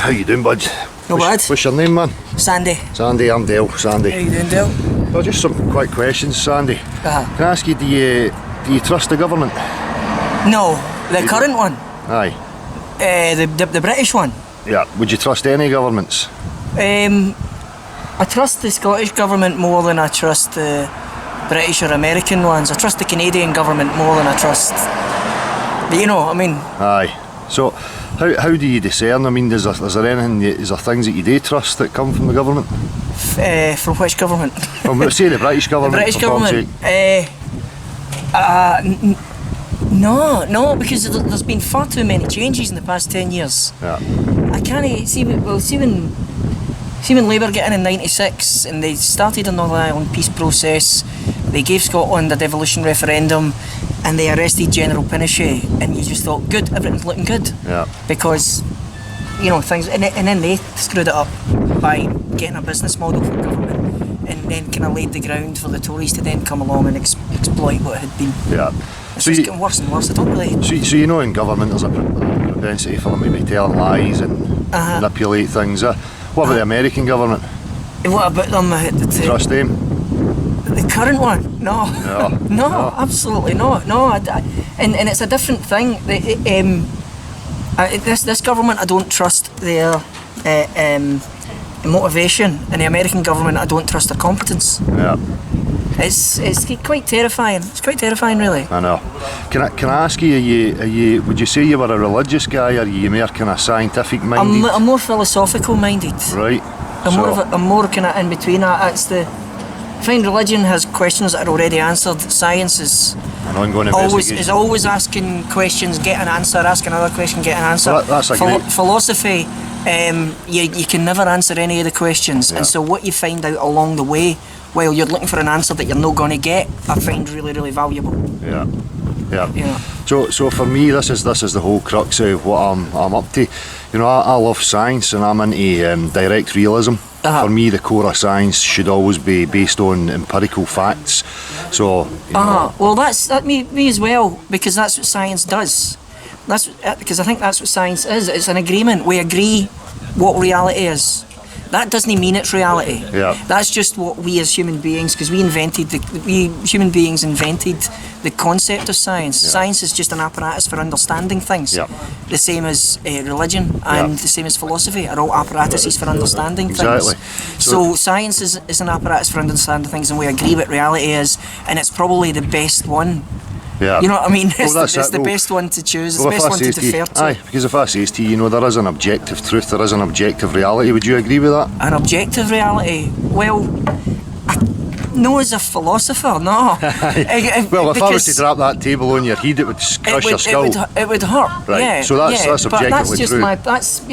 How you doing, bud? No bad. What's your name, man? Sandy. Sandy, I'm Dale. Sandy. How you doing, Dale? Well, just some quick questions, Sandy. Uh-huh. Can I ask you, do you trust the government? No, the current one. Aye. The British one. Yeah. Would you trust any governments? I trust the Scottish government more than I trust the British or American ones. I trust the Canadian government more than I trust. But you know, I mean. Aye. So, how do you discern? I mean, is there things that you do trust that come from the government? From which government? From, say, the British government. The British government. No, because there's been far too many changes in the past 10 years. Yeah. I can't see when Labour got in '96 and they started a Northern Ireland peace process. They gave Scotland a devolution referendum, and they arrested General Pinochet, and you just thought, good, everything's looking good. Yeah. Because, you know, things, and then they screwed it up by getting a business model for government, and then kind of laid the ground for the Tories to then come along and exploit what had been. Yeah. It's just getting worse and worse. I don't really. So you know, in government there's a propensity for them to be telling lies and manipulate things. What about the American government? What about them? Trust them? The current one? No. No, absolutely not. No, and it's a different thing. This government, I don't trust their motivation, and the American government, I don't trust their competence. Yeah. It's quite terrifying. It's quite terrifying, really. I know. Can I ask you? Would you say you were a religious guy, or are you more kind of scientific minded? I'm more philosophical minded. Right. I'm more kind of in between. I find religion has questions that are already answered. Science is an ongoing investigation. Is always asking questions, get an answer, ask another question, get an answer. Well, that's philosophy. You can never answer any of the questions, and so what you find out along the way, while you're looking for an answer that you're not going to get, I find really, really valuable. Yeah. So for me, this is the whole crux of what I'm up to. You know, I love science, and I'm into direct realism. For me, the core of science should always be based on empirical facts. So, you know. Well, that's me as well, because that's what science does. Because I think that's what science is. It's an agreement. We agree what reality is. That doesn't mean it's reality. Yeah. That's just what we as human beings, because we human beings invented the concept of science. Yeah. Science is just an apparatus for understanding things. Yeah. The same as religion and the same as philosophy are all apparatuses for understanding exactly. things. So science is an apparatus for understanding things, and we agree what reality is, and it's probably the best one. Yeah. You know what I mean? It's the Well, best one to choose. It's the best one to defer to. Aye, because if I say to you, you know, there is an objective truth, there is an objective reality. Would you agree with that? An objective reality? Well, no, as a philosopher, no. Well, if I was to drop that table on your head, it would crush your skull. It would hurt. Right. Yeah. So that's objectively but that's just true.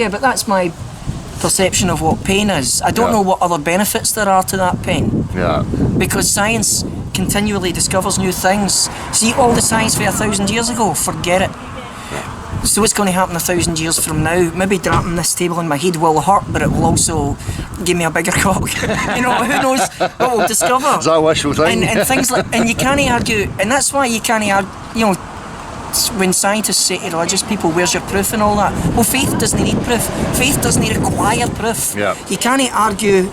but that's my perception of what pain is. I don't know what other benefits there are to that pain. Yeah. Because science continually discovers new things. See, all the science from 1,000 years ago, forget it. Yeah. So what's going to happen 1,000 years from now? Maybe dropping this table on my head will hurt, but it will also give me a bigger cock. You know, who knows what we'll discover. Is that wishful thinking? And things like, and you can't argue, and that's why you can't argue, you know, when scientists say to religious people, where's your proof and all that? Well, faith doesn't need proof. Faith doesn't require proof. Yeah. You can't argue.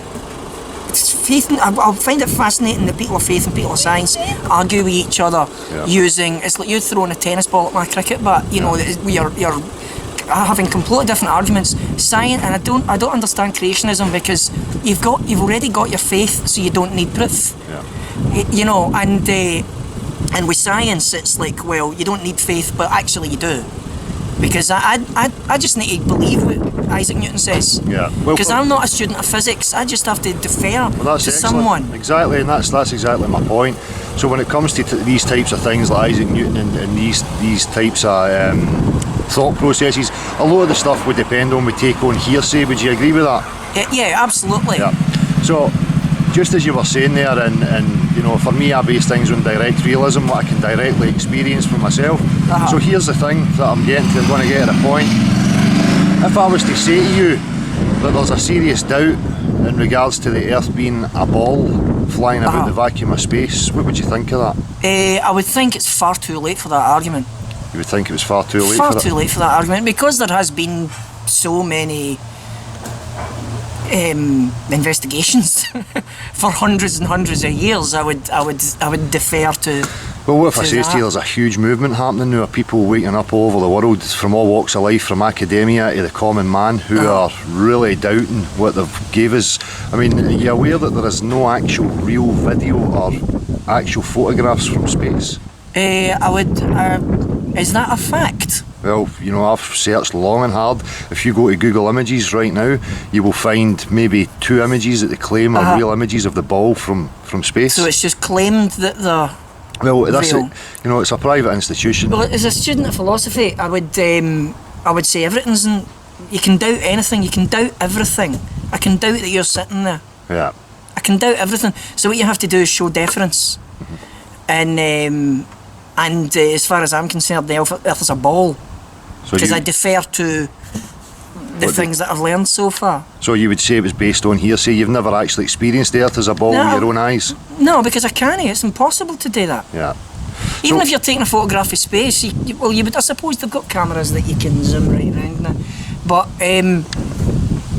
Faith. I find it fascinating that people of faith and people of science argue with each other using. It's like you throwing a tennis ball at my cricket bat. You know, you're having completely different arguments. Science, and I don't understand creationism, because you've already got your faith, so you don't need proof. Yeah. You know, and with science, it's like, well, you don't need faith, but actually you do. Because I just need to believe what Isaac Newton says. Yeah. Because I'm not a student of physics. I just have to defer to someone. Exactly, and that's exactly my point. So when it comes to these types of things like Isaac Newton and these types of thought processes, a lot of the stuff would depend on, we take on hearsay. Would you agree with that? Yeah, absolutely. Yeah. So, just as you were saying there, and you know, for me, I base things on direct realism, what I can directly experience for myself. So here's the thing that I'm going to get at a point. If I was to say to you that there's a serious doubt in regards to the Earth being a ball flying about the vacuum of space, what would you think of that? I would think it's far too late for that argument. You would think it was far too late for that argument, because there has been so many investigations for hundreds and hundreds of years, I would defer to. Well, what if I to say to that. you, there's a huge movement happening now of people waking up all over the world from all walks of life, from academia to the common man, who are really doubting what they've gave us. I mean, are you aware that there is no actual real video or actual photographs from space? Is that a fact? Well, you know, I've searched long and hard. If you go to Google Images right now, you will find maybe 2 images that they claim are real images of the ball from space. So it's just claimed that they're. Well, that's real. it. You know, it's a private institution. Well, as a student of philosophy, I would say everything's. You can doubt anything. You can doubt everything. I can doubt that you're sitting there. Yeah. I can doubt everything. So what you have to do is show deference. And as far as I'm concerned, the Earth is a ball. So Because I defer to the things that I've learned so far. So you would say it was based on hearsay? You've never actually experienced the Earth as a ball No. with your own eyes? No, because I can't. It's impossible to do that. Yeah. Even So- if you're taking a photograph of space, you would. I suppose they've got cameras that you can zoom right around now. But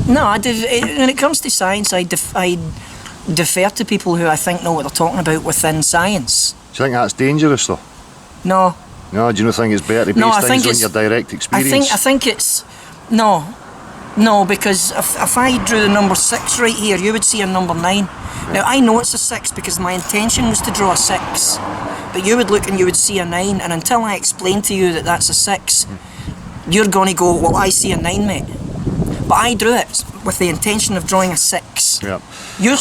no, when it comes to science, I defer to people who I think know what they're talking about within science. Do you think that's dangerous though? No, No, do you not think it's better to base No, I think things on it's- your direct experience? I think it's no, because if I drew the number 6 right here, you would see a number 9. Now I know it's a 6 because my intention was to draw a 6, but you would look and you would see a 9, and until I explain to you that that's a 6, you're going to go, well, I see a 9, mate. But I drew it with the intention of drawing a 6. Yeah. Your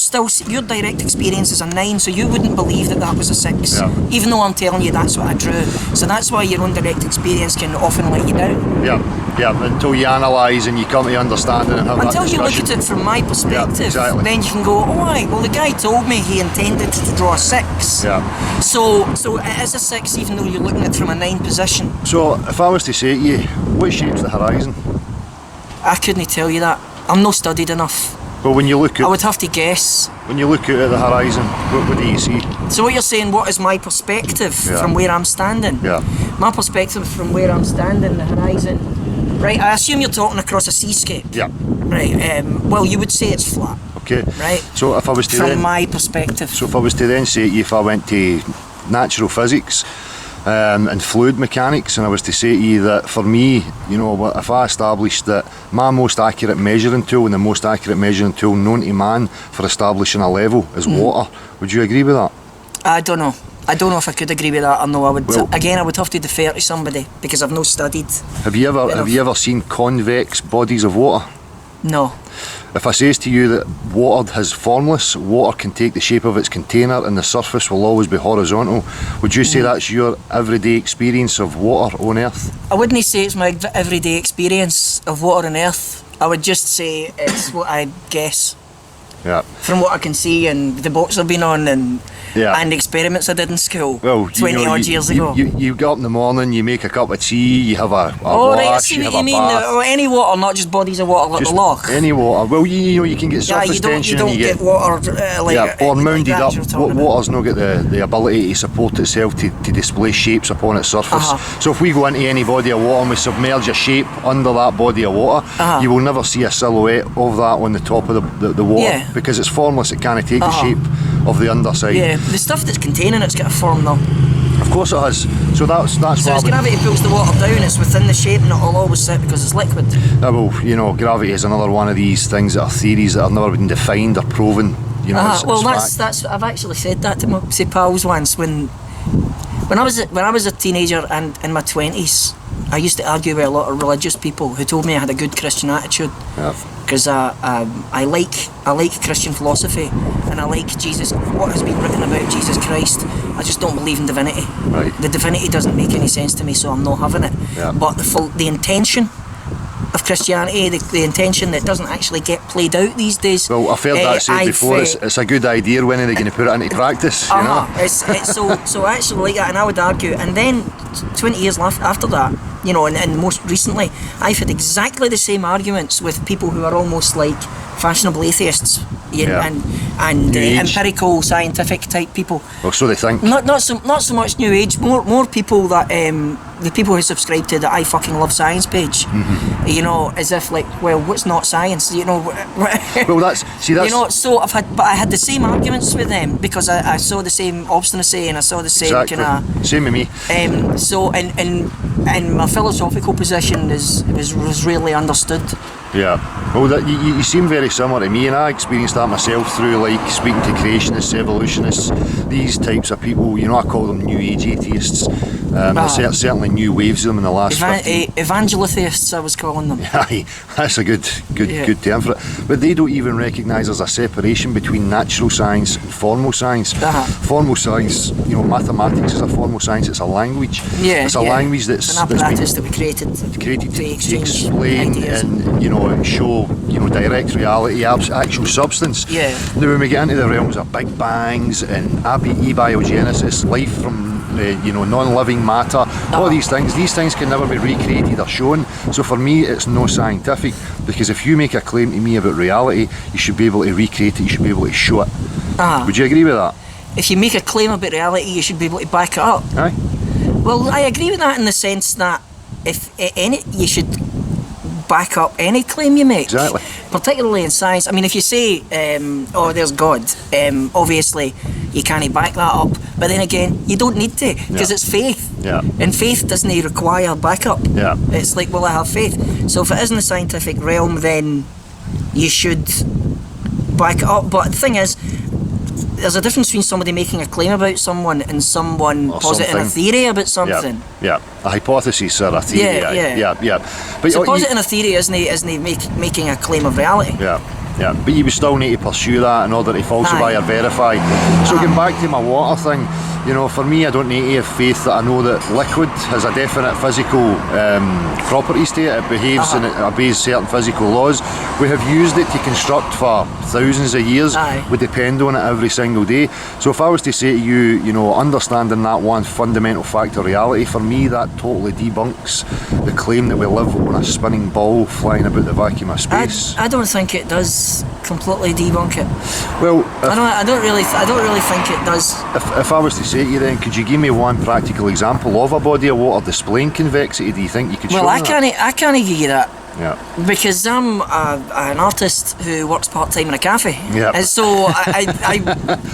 direct experience is a 9, so you wouldn't believe that was a 6, Yeah. even though I'm telling you that's what I drew. So that's why your own direct experience can often let you down. Yeah, until you analyse and you come to understanding and have Until that you look discussion. at it from my perspective, exactly. then you can go, all right, well, the guy told me he intended to draw a 6. Yeah. So it is a 6, even though you're looking at it from a 9 position. So if I was to say to you, what shape's the horizon? I couldn't tell you that. I'm not studied enough. Well, when you look I at would have to guess. when you look out at the horizon, what do you see? So what you're saying, what is my perspective Yeah. from where I'm standing? Yeah. My perspective from where I'm standing, the horizon. Right, I assume you're talking across a seascape. Yeah. Right, well, you would say it's flat, Okay. right? So if I was to From then, my perspective. so if I was to then say to you, if I went to natural physics and fluid mechanics, and I was to say to you that for me, you know, if I established that my most accurate measuring tool and the most accurate measuring tool known to man for establishing a level is water, would you agree with that? I don't know. I don't know if I could agree with that or no. I would Well- again. I would have to defer to somebody because I've not studied. Have you ever seen convex bodies of water? No. If I says to you that water is formless, water can take the shape of its container and the surface will always be horizontal, would you say that's your everyday experience of water on Earth? I wouldn't say it's my everyday experience of water on Earth. I would just say it's what I guess Yeah. from what I can see and the boats I've been on and Yeah. and experiments I did in school Well, 20 odd years ago. You get up in the morning, you make a cup of tea, you have a Oh, right, I wash, see you what have you a mean. bath. Any water, not just bodies of water like Just the loch. any water. Well, you know, you can get Yeah, surface you don't tension and you get water like yeah, or like mounded that up. you're talking about. Water's not got the ability to support itself to display shapes upon its surface. Uh-huh. So if we go into any body of water and we submerge a shape under that body of water, Uh-huh. you will never see a silhouette of that on the top of the water Yeah. because it's formless. It can't take Uh-huh. the shape of the underside. Yeah, the stuff that's containing it's got a form though. Of course it has. So that's So what as I would- gravity pulls the water down, it's within the shape and it'll always sit because it's liquid. well, you know, gravity is another one of these things that are theories that have never been defined or proven. You know, Well, it's fact. that's I've actually said that to my pals once when I was a teenager and in my 20s. I used to argue with a lot of religious people who told me I had a good Christian attitude Yeah. because I like Christian philosophy and I like Jesus. What has been written about Jesus Christ? I just don't believe in divinity. Right. The divinity doesn't make any sense to me, so I'm not having it. Yeah. But the intention of Christianity, the intention that doesn't actually get played out these days. Well, I've heard that said before. It's a good idea. When are they going to put it into practice? You know? It's so I actually like that, and I would argue. And then 20 years after that, you know, and most recently, I've had exactly the same arguments with people who are almost like fashionable atheists, and New Age. empirical scientific type people. Well, so they think. Not so much New Age. More people that the people who subscribe to the I fucking love science page. You know, as if like, well, what's not science? You know. Well, that's you know. So I had the same arguments with them because I saw the same obstinacy and I saw the same exactly. kind of. Same with me. So and my philosophical position was really understood. Yeah. Well, you seem very similar to me, and I experienced that myself through like speaking to creationists, evolutionists, these types of people. You know, I call them New Age atheists. There's certainly new waves of them in the last 15. Evangelitheists, I was calling them. Aye, that's a good term for it. But they don't even recognise there's a separation between natural science and formal science. Formal science, you know, mathematics is a formal science. It's a language. Yeah, it's a language that's an apparatus that we created to exchange explain ideas. and, you know, show, you know, direct reality, actual substance. Yeah. Now, when we get into the realms of big bangs and abiogenesis, life from you know, non-living matter, all these things can never be recreated or shown. So for me, it's no scientific, because if you make a claim to me about reality, you should be able to recreate it, you should be able to show it. Would you agree with that? If you make a claim about reality, you should be able to back it up. Aye. Well, I agree with that in the sense that you should back up any claim you make. Exactly. Particularly in science. I mean, if you say, oh, there's God, obviously you can't back that up. But then again, you don't need to, because it's faith. Yeah. And faith doesn't require backup. Yeah. It's like, well, I have faith. So if it is in the scientific realm, then you should back it up. But the thing is, there's a difference between somebody making a claim about someone and someone positing a theory about something. Yeah. A hypothesis or a theory. Yeah. But so positing a theory isn't making a claim of reality. Yeah, but you would still need to pursue that in order to falsify or verify. So going back to my water thing, you know, for me, I don't need to have faith that I know that liquid has a definite physical properties to it. It behaves and it obeys certain physical laws. We have used it to construct for thousands of years. We depend on it every single day. So if I was to say to you, you know, understanding that one fundamental fact of reality, for me that totally debunks the claim that we live on a spinning ball flying about the vacuum of space. I don't think it does completely debunk it. Well, I don't really think it does. If I was to say to you then, could you give me one practical example of a body of water displaying convexity? Do you think you could show me that? I can't give you that. Yeah. Because I'm an artist who works part-time in a cafe. Yeah. And so I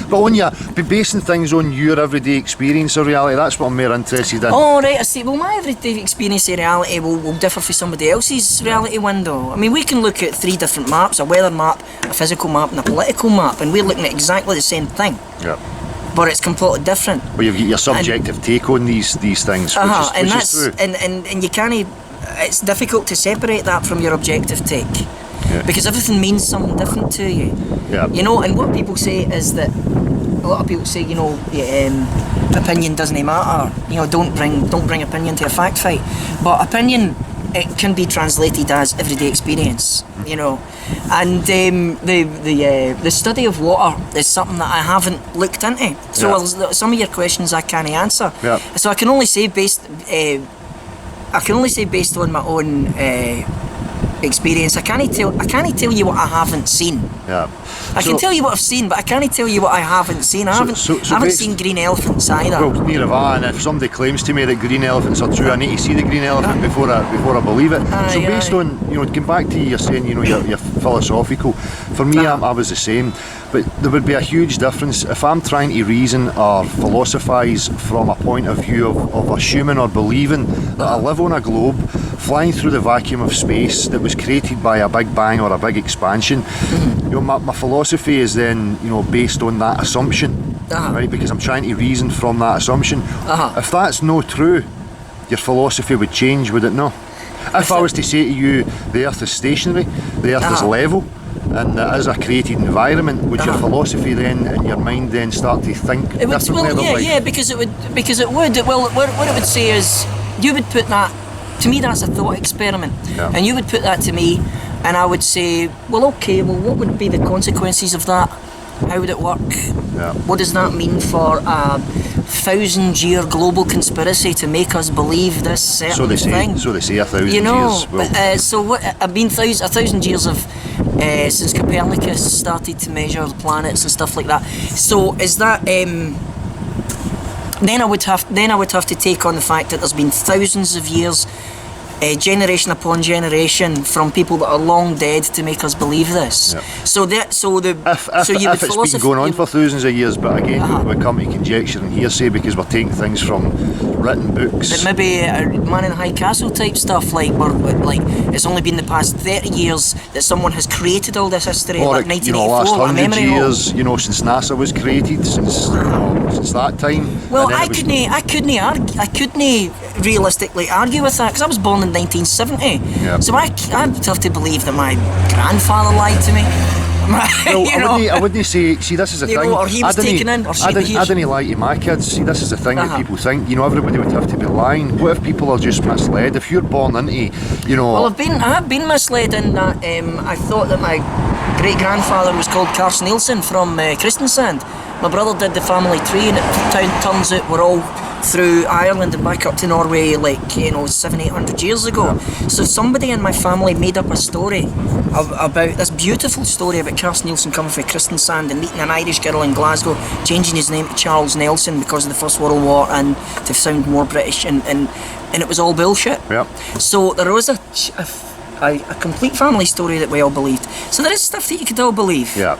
But on you, be basing things on your everyday experience of reality, that's what I'm more interested in. Oh right, I see. Well, my everyday experience of reality will differ from somebody else's reality window. I mean, we can look at 3 different maps: a weather map, a physical map and a political map, and we're looking at exactly the same thing. Yeah. But it's completely different. Well, you've got your subjective take on these things, which is true. And you can't. It's difficult to separate that from your objective take, because everything means something different to you. Yeah. You know, and what people say is that a lot of people say, you know, opinion doesn't matter. You know, don't bring opinion to a fact fight. But opinion, it can be translated as everyday experience. You know, and the study of water is something that I haven't looked into. So some of your questions I can't answer. Yeah. So I can only say based on my own experience. I can't tell you what I haven't seen. Yeah. I can tell you what I've seen, but I can't tell you what I haven't seen. I haven't seen green elephants either. Well, neither have I, and if somebody claims to me that green elephants are true, I need to see the green elephant before I believe it. So based on, you know, going back to you saying, you know, you're philosophical, for me I was the same, but there would be a huge difference if I'm trying to reason or philosophise from a point of view of assuming or believing that I live on a globe flying through the vacuum of space that was created by a big bang or a big expansion. You know, my philosophy is then, you know, based on that assumption, right? Because I'm trying to reason from that assumption. If that's no true, your philosophy would change, would it not? If I was to say to you, the Earth is stationary, the Earth is level, and it is a created environment, would your philosophy then, in your mind, then start to think differently? Because it would. Well, what it would say is, you would put that, to me that's a thought experiment, and you would put that to me, and I would say, well, okay, well, what would be the consequences of that? How would it work? Yeah. What does that mean for a 1,000-year global conspiracy to make us believe this certain So they say. thing? So they say 1,000 You know, years. Well, so what? I mean, 1,000 years of since Copernicus started to measure the planets and stuff like that. So is that? Then I would have to take on the fact that there's been thousands of years, generation upon generation, from people that are long dead to make us believe this. Yeah. So you would if it's been going on for thousands of years, but again, we come to conjecture and hearsay because we're taking things from written books. But maybe Man in the High Castle type stuff, like it's only been the past 30 years that someone has created all this history, Or like you know, last 1984, a 100 memory hole. years, you know, since NASA was created, since that time. Well, And then I couldn't realistically argue with that because I was born in 1970. Yeah. So I'd have to believe that my grandfather lied to me. Well, You know? I wouldn't say. See, this is the You thing. know, or he was I didn't- taken in, or she I was didn't lie to my kids. See, this is the thing that people think. You know, everybody would have to be lying. What if people are just misled? If you're born into, you know. Well, I have been misled in that I thought that my great grandfather was called Carson Nielsen from Kristiansand. My brother did the family tree, and it turns out we're all through Ireland and back up to Norway, like 700-800 years ago. So somebody in my family made up a story about this beautiful story about Carson Nielsen coming from Kristiansand and meeting an Irish girl in Glasgow, changing his name to Charles Nelson because of the First World War and to sound more British, and it was all bullshit. Yeah. So there was a complete family story that we all believed. So there is stuff that you could all believe. Yeah,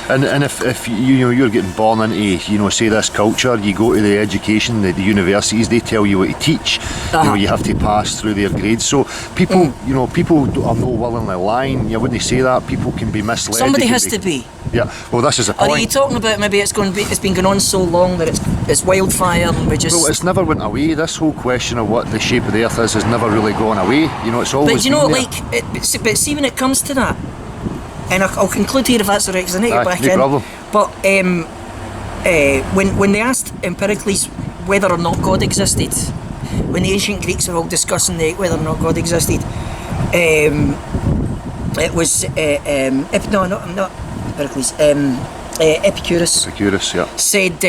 and if you know you're getting born into say this culture, you go to the education, the universities, they tell you what to teach. You know, you have to pass through their grades. So people, people are no willingly lying. You wouldn't say that. People can be misled. Somebody has to be. Yeah. Well, this is the Or point. are you talking about maybe it's been going on so long that it's wildfire and we just. Well, it's never went away. This whole question of what the shape of the earth is has never really gone away. You know, it's always. But you know, been there. like, but see when it comes to that, and I'll conclude here if that's alright, because I need to get back no in. problem. But when they asked Empedocles whether or not God existed, when the ancient Greeks were all discussing whether or not God existed, it was not Empedocles, Epicurus. Epicurus, yeah. Said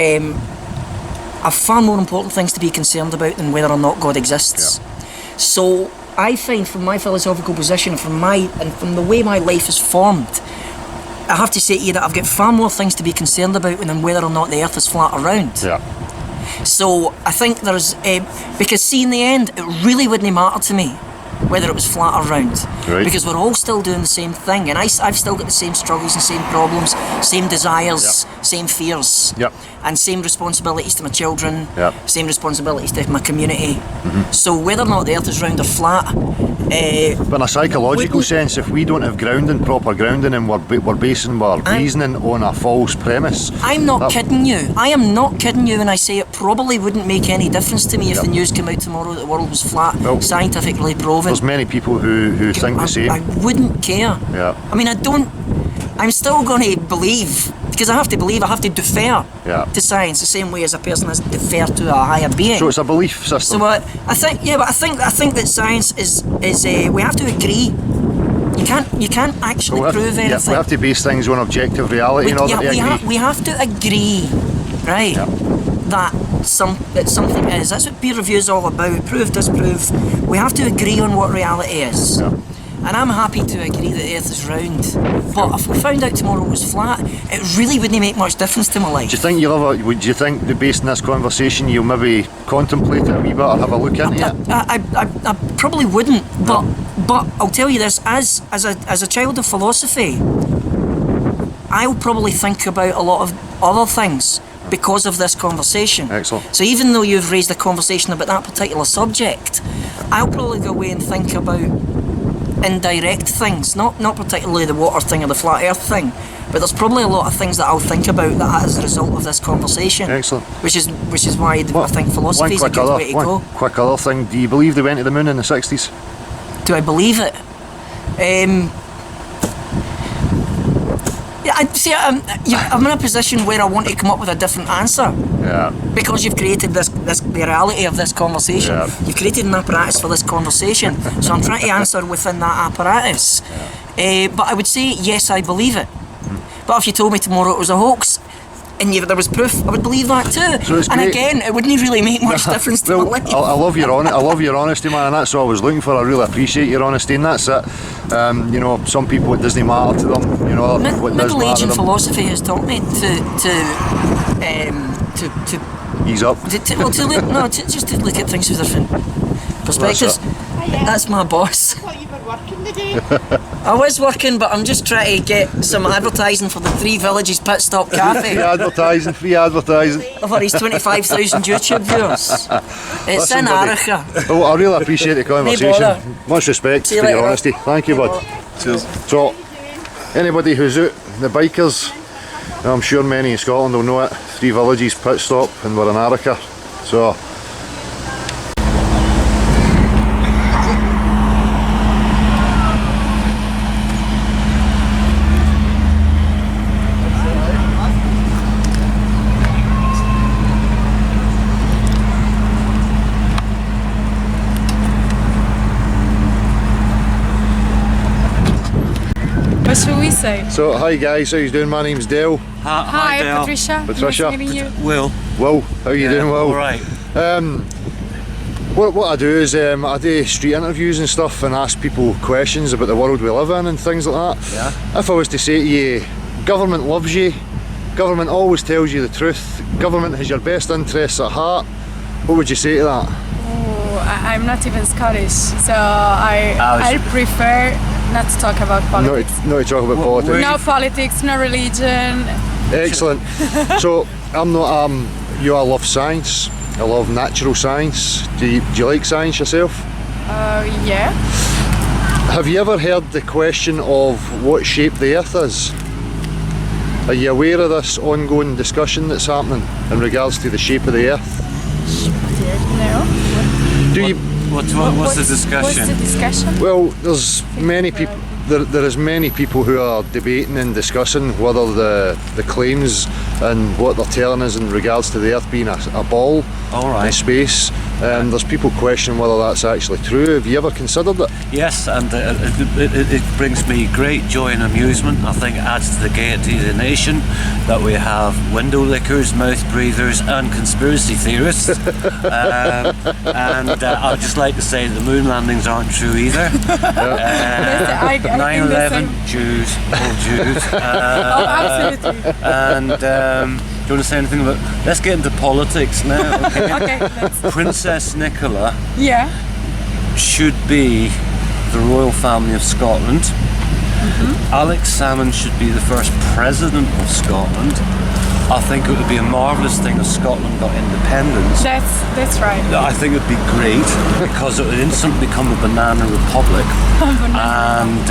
are far more important things to be concerned about than whether or not God exists. Yeah. So I find from my philosophical position, from the way my life is formed, I have to say to you that I've got far more things to be concerned about than whether or not the earth is flat or round. Yeah. So I think there's because see, in the end it really wouldn't matter to me whether it was flat or round, Right. because we're all still doing the same thing, and I've still got the same struggles and same problems, same desires, same fears, Yep. and same responsibilities to my children, Yep. same responsibilities to my community. So whether or not the earth is round or flat, But in a psychological Wouldn't- sense, if we don't have grounding, proper grounding, and we're basing our reasoning on a false premise. I'm not that- kidding you. I am not kidding you when I say it probably wouldn't make any difference to me if Yep. the news came out tomorrow that the world was flat, Well, scientifically proven. There's many people who think the same. I wouldn't care. Yeah. I mean, I'm still going to believe, because I have to believe, I have to defer Yeah. to science the same way as a person has to defer to a higher being. So it's a belief system. So I think that science is we have to agree. You can't actually prove anything. we have to base things on objective reality in order to agree. We have to agree, right? Yeah. That something is. That's what peer review is all about. Prove, disprove. We have to agree on what reality is. Yeah. And I'm happy to agree that the earth is round. But if we found out tomorrow it was flat, it really wouldn't make much difference to my life. Do you think would you think that based on this conversation you'll maybe contemplate it a wee bit or have a look into it? I probably wouldn't, but I'll tell you this: as a child of philosophy, I'll probably think about a lot of other things because of this conversation. Excellent. So even though you've raised a conversation about that particular subject, I'll probably go away and think about indirect things, not particularly the water thing or the flat earth thing, but there's probably a lot of things that I'll think about that as a result of this conversation. Excellent. Which is why I think philosophy is a good way to go. One quick other thing, do you believe they went to the moon in the 60s? Do I believe it? Yeah, I'm in a position where I want to come up with a different answer. Yeah. Because you've created the reality of this conversation. Yeah. You've created an apparatus for this conversation. So I'm trying to answer within that apparatus. But I would say, yes, I believe it. But if you told me tomorrow it was a hoax, and there was proof, I would believe that too. So it's and great. again, it wouldn't really make much difference to Well, my life. I love your honesty, man, and that's what I was looking for. I really appreciate your honesty, and that's it. You know, some people it doesn't matter to them. You know, other people it does Middle matter age to and them. philosophy has taught me to Ease up. just to look at things from different perspectives. That's my boss. I thought you were working today. I was working, but I'm just trying to get some advertising for the Three Villages Pit Stop Free Cafe advertising. for his 25,000 YouTube viewers. It's Listen, in buddy. Arica. Well, I really appreciate the conversation. bother. Much respect See you for your later. honesty. Thank you, bud. Cheers. So, anybody who's out, the bikers, I'm sure many in Scotland will know it. Three Villages Pit Stop, and we're in Arica. So. What should we say? So, hi guys, how you doing? My name's Dale. Hi, Dale. Patricia. Patricia. Nice meeting you. Will. Will, how you doing, Will? All right. What I do is I do street interviews and stuff and ask people questions about the world we live in and things like that. Yeah. If I was to say to you, government loves you, government always tells you the truth, government has your best interests at heart, what would you say to that? Oh, I'm not even Scottish, so I prefer not to talk about politics. Not to talk about politics. No politics, no religion. Excellent. So I'm not I love science. I love natural science. Do you like science yourself? Yeah. Have you ever heard the question of what shape the Earth is? Are you aware of this ongoing discussion that's happening in regards to the shape of the Earth? No. Do you? What's the discussion? What's the discussion? Well, there's many people. There is many people who are debating and discussing whether the claims and what they're telling us in regards to the Earth being a ball All right. in space. There's people questioning whether that's actually true. Have you ever considered it? Yes, and it brings me great joy and amusement. I think it adds to the gaiety of the nation that we have window lickers, mouth breathers, and conspiracy theorists. I'd just like to say the moon landings aren't true either. I think the 9/11, same. Jews, all Jews. Oh, absolutely. And do you want to say anything about? Let's get into politics now. Okay? Okay. Princess Nicola Yeah. should be the royal family of Scotland. Alex Salmond should be the first president of Scotland. I think it would be a marvellous thing if Scotland got independence. That's right. I think it would be great because it would instantly become a banana republic. And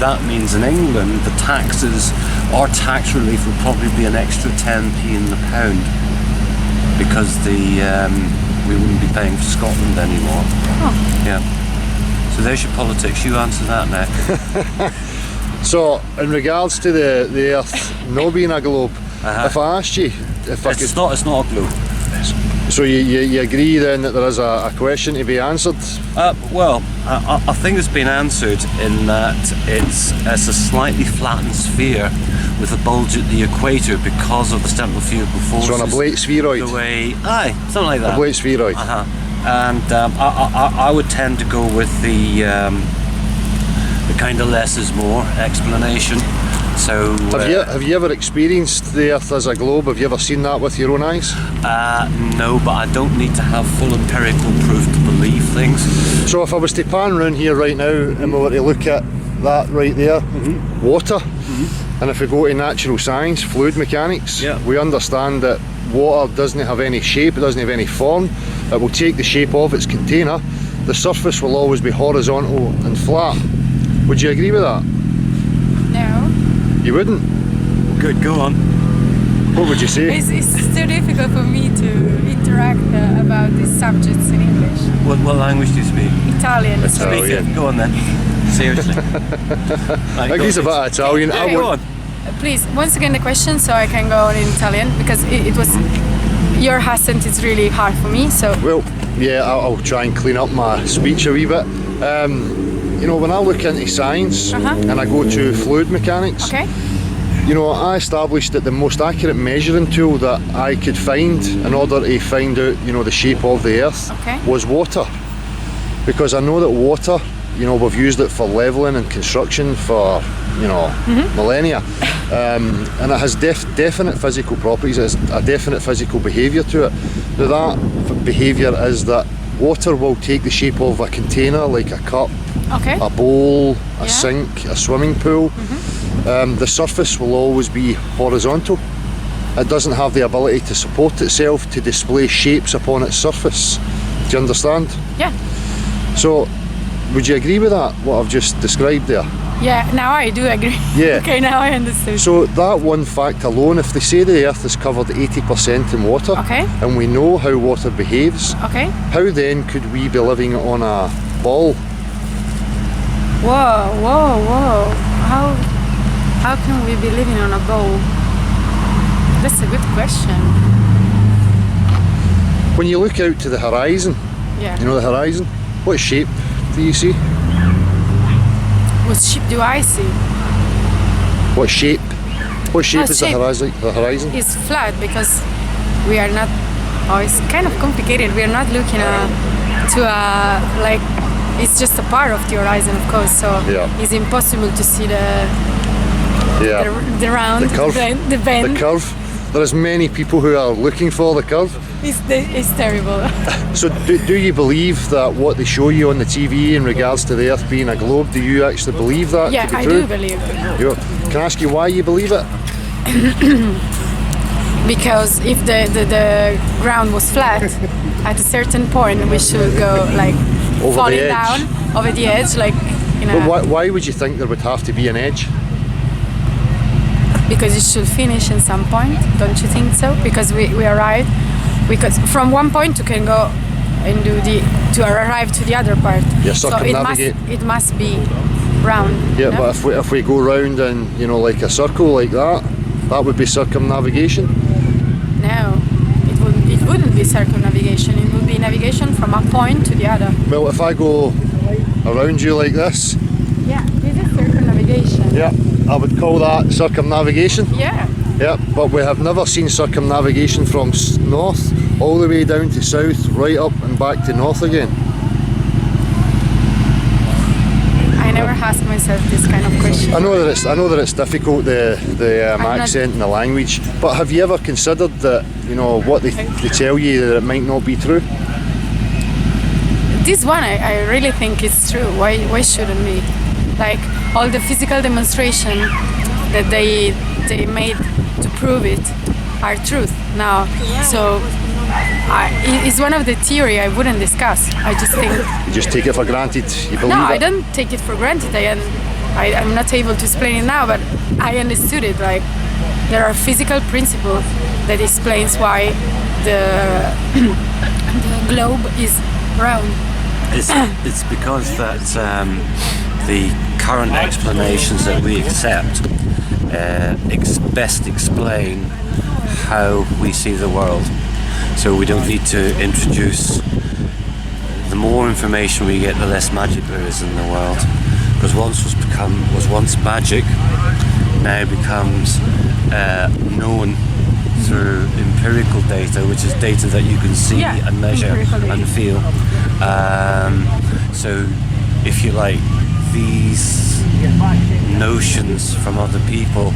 that means in England the taxes, our tax relief would probably be an extra 10p in the pound because we wouldn't be paying for Scotland anymore. Yeah. So there's your politics. You answer that now. So, in regards to the Earth not being a globe, if I asked you if I could, It's not a globe. so you agree then that there is a question to be answered? Well, I think it's been answered in that it's a slightly flattened sphere with a bulge at the equator because of the centrifugal forces. So on a blade spheroid, The way, something like that. a blade spheroid. And I would tend to go with the kind of less is more explanation. So Have you ever experienced the Earth as a globe? Have you ever seen that with your own eyes? no, but I don't need to have full empirical proof to believe things. So if I was to pan round here right now and we were to look at that right there, water, and if we go to natural science, fluid mechanics, Yeah. we understand that water doesn't have any shape, it doesn't have any form, it will take the shape of its container, the surface will always be horizontal and flat. Would you agree with that? No. You wouldn't? Good, go on. What would you say? It's too difficult for me to interact about these subjects in English. What language do you speak? Italian. Speak Oh, yeah. it. Go on then. Seriously. I think he's a bit of Italian. Yeah, I go would, on. Please, once again the question so I can go on in Italian because it was your accent is really hard for me. So well, yeah, I'll try and clean up my speech a wee bit. You know, when I look into science and I go to fluid mechanics, okay. you know, I established that the most accurate measuring tool that I could find in order to find out, you know, the shape of the Earth was water. Because I know that water, you know, we've used it for levelling and construction for, you know, millennia. And it has definite physical properties, it has a definite physical behaviour to it. Now that behaviour is that water will take the shape of a container, like a cup, a bowl, a sink, a swimming pool. The surface will always be horizontal. It doesn't have the ability to support itself, to display shapes upon its surface. Do you understand? Yeah. So, would you agree with that, what I've just described there? Yeah, now I do agree. Yeah. Okay, now I understood. So that one fact alone, if they say the Earth is covered 80% in water, and we know how water behaves, how then could we be living on a ball? Whoa. How can we be living on a ball? That's a good question. When you look out to the horizon, you know the horizon, what shape do you see? What shape do I see? What shape? What shape is shape. the horizon? It's flat because we are not. Oh, it's kind of complicated. We are not looking to a like. It's just a part of the horizon, of course. So it's impossible to see the round, the curve, the bend. the curve. There's many people who are looking for the curve. It's terrible. So do you believe that what they show you on the TV in regards to the Earth being a globe, do you actually believe that Yeah, to be I true? do believe it. Can I ask you why you believe it? Because if the ground was flat, at a certain point we should go like Over falling the edge. down over the edge, like you know. But why would you think there would have to be an edge? Because it should finish in some point, don't you think so? Because we arrived, because from one point you can go and to arrive to the other part. Yeah, so circumnavigate. it must be round. Yeah, no? but if we go round in, you know, like a circle like that would be circumnavigation. No, it wouldn't be circumnavigation. It would be navigation from a point to the other. Well, if I go around you like this, Yeah, this is circumnavigation. yeah, I would call that circumnavigation. Yeah. Yeah, but we have never seen circumnavigation from north all the way down to south, right up and back to north again. I never asked myself this kind of question. I know that it's difficult, the accent and the language, but have you ever considered that, you know, what they tell you, that it might not be true? This one I really think it's true. Why shouldn't we? Like all the physical demonstration that they made to prove it are truth now. So it's one of the theory I wouldn't discuss. I just think. You just take it for granted. You believe No, it? I don't take it for granted. I'm not able to explain it now, but I understood it. Like there are physical principles that explains why the globe is round. It's because that the current explanations that we accept best explain how we see the world. So we don't need to introduce. The more information we get, the less magic there is in the world. Because was once magic, now becomes known through empirical data, which is data that you can see and measure and feel. So, if you like, these notions from other people,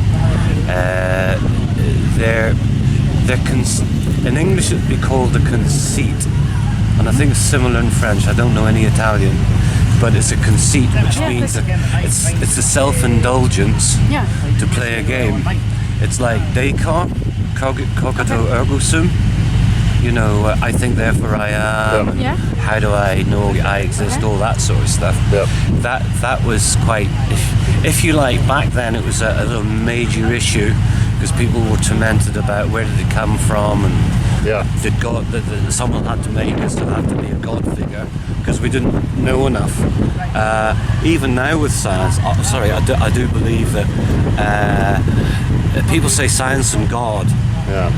in English it'd be called a conceit, and I think it's similar in French. I don't know any Italian, but it's a conceit, which means that it's a self-indulgence to play a game. It's like Descartes, cogito ergo sum. You know, I think therefore I am. Yeah. How do I know I exist? All that sort of stuff. Yeah. That was quite, if you like, back then it was a major issue because people were tormented about where did it come from and did God, that someone had to make us, there had to be a God figure because we didn't know enough. Even now with science, I do believe that people say science and God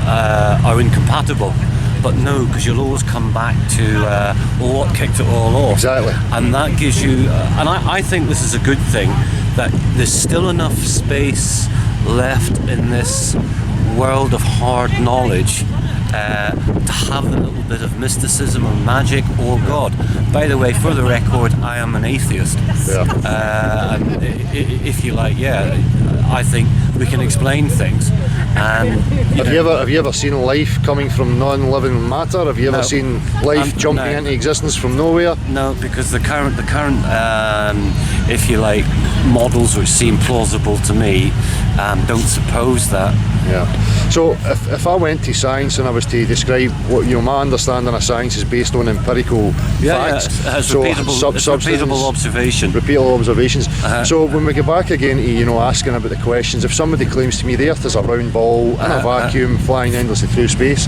are incompatible. But no, because you'll always come back to what kicked it all off. Exactly. And that gives you, and I think this is a good thing, that there's still enough space left in this world of hard knowledge to have a little bit of mysticism or magic or God. By the way, for the record, I am an atheist. And if you like, I think we can explain things. And have you ever seen life coming from non-living matter? Have you ever seen life jumping into existence from nowhere? No, because the current if you like, models which seem plausible to me don't suppose that. Yeah. So if I went to science and I was to describe what my understanding of science is based on empirical facts, it has so repeatable observation. Repeatable observations. So when we go back again to asking about the questions, if somebody claims to me the Earth is a round ball in a vacuum flying endlessly through space,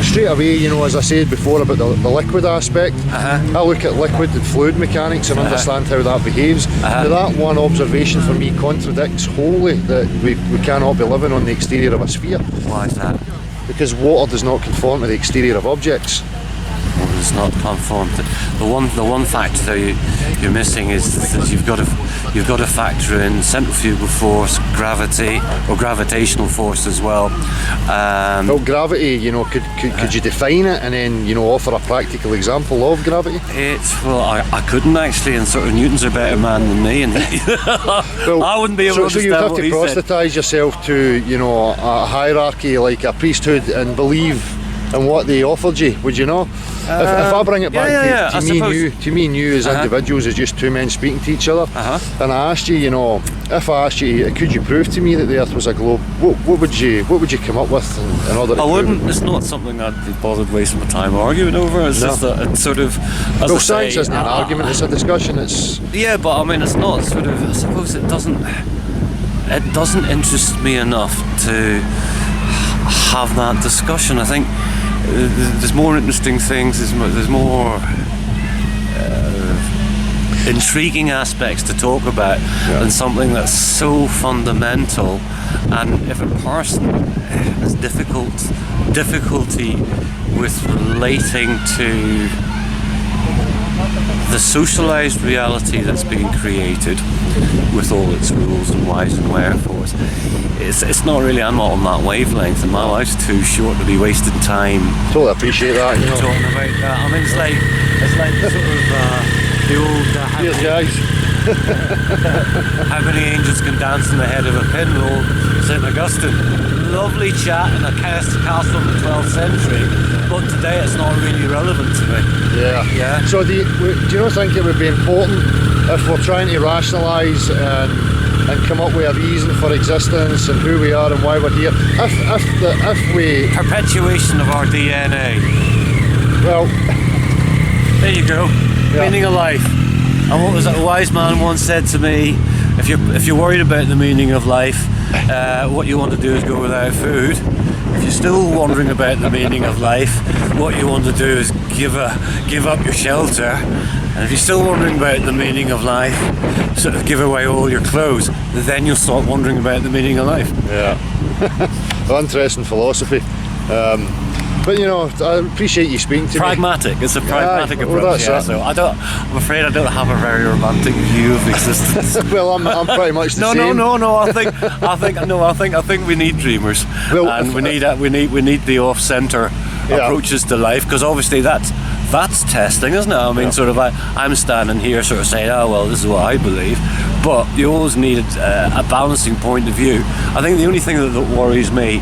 straight away, as I said before about the liquid aspect, I look at liquid and fluid mechanics and understand how that behaves. Now that one observation for me contradicts wholly that we cannot be living on the exterior of a sphere. Why is that? Because water does not conform to the exterior of objects. Water does not conform to the one factor that you're missing is that you've got to factor in centrifugal force, gravity, or gravitational force as well. Well, gravity, could you define it and then offer a practical example of gravity? I couldn't actually, and sort of Newton's a better man than me, and well, I wouldn't be able to understand. So you'd have what to he said. proselytise yourself to a hierarchy like a priesthood and believe in what they offered you, would you know? If I bring it back to me and you as individuals, as just two men speaking to each other, and I asked you, if I asked you, could you prove to me that the Earth was a globe? What would you come up with in order to I prove wouldn't. it? It's not something I'd be bothered wasting my time arguing over. It's just that it's sort of. Well, science isn't an argument; it's a discussion. It's but I mean, it's not sort of. I suppose it doesn't. It doesn't interest me enough to have that discussion. I think there's more interesting things. There's more intriguing aspects to talk about than something that's so fundamental. And if a person has difficulty with relating to the socialised reality that's being created with all its rules and whys and wherefores, it's not really. I'm not on that wavelength, and my life's too short to be wasting time. Totally appreciate that. Talking about that. I mean, it's like sort of the old. Cheers, guys. How many angels can dance in the head of a pinroll? St. Augustine. Lovely chat in a castle in the 12th century, but today it's not really relevant to me. Yeah. So do you not think it would be important if we're trying to rationalise and come up with a reason for existence and who we are and why we're here, if we perpetuation of our DNA. Well, there you go. Meaning of life. And what was that? A wise man once said to me, if you're worried about the meaning of life, what you want to do is go without food. If you're still wondering about the meaning of life, what you want to do is give up your shelter. And if you're still wondering about the meaning of life, sort of give away all your clothes, then you'll start wondering about the meaning of life. Yeah. Well, interesting philosophy. But I appreciate you speaking to pragmatic. me. It's a pragmatic approach. So I'm afraid I don't have a very romantic view of existence. Well, I'm pretty much the same. No. I think we need dreamers, and we need the off-center approaches to life, because obviously that's testing, isn't it? I mean, sort of I'm standing here, sort of saying, oh well, this is what I believe. But you always need a balancing point of view. I think the only thing that worries me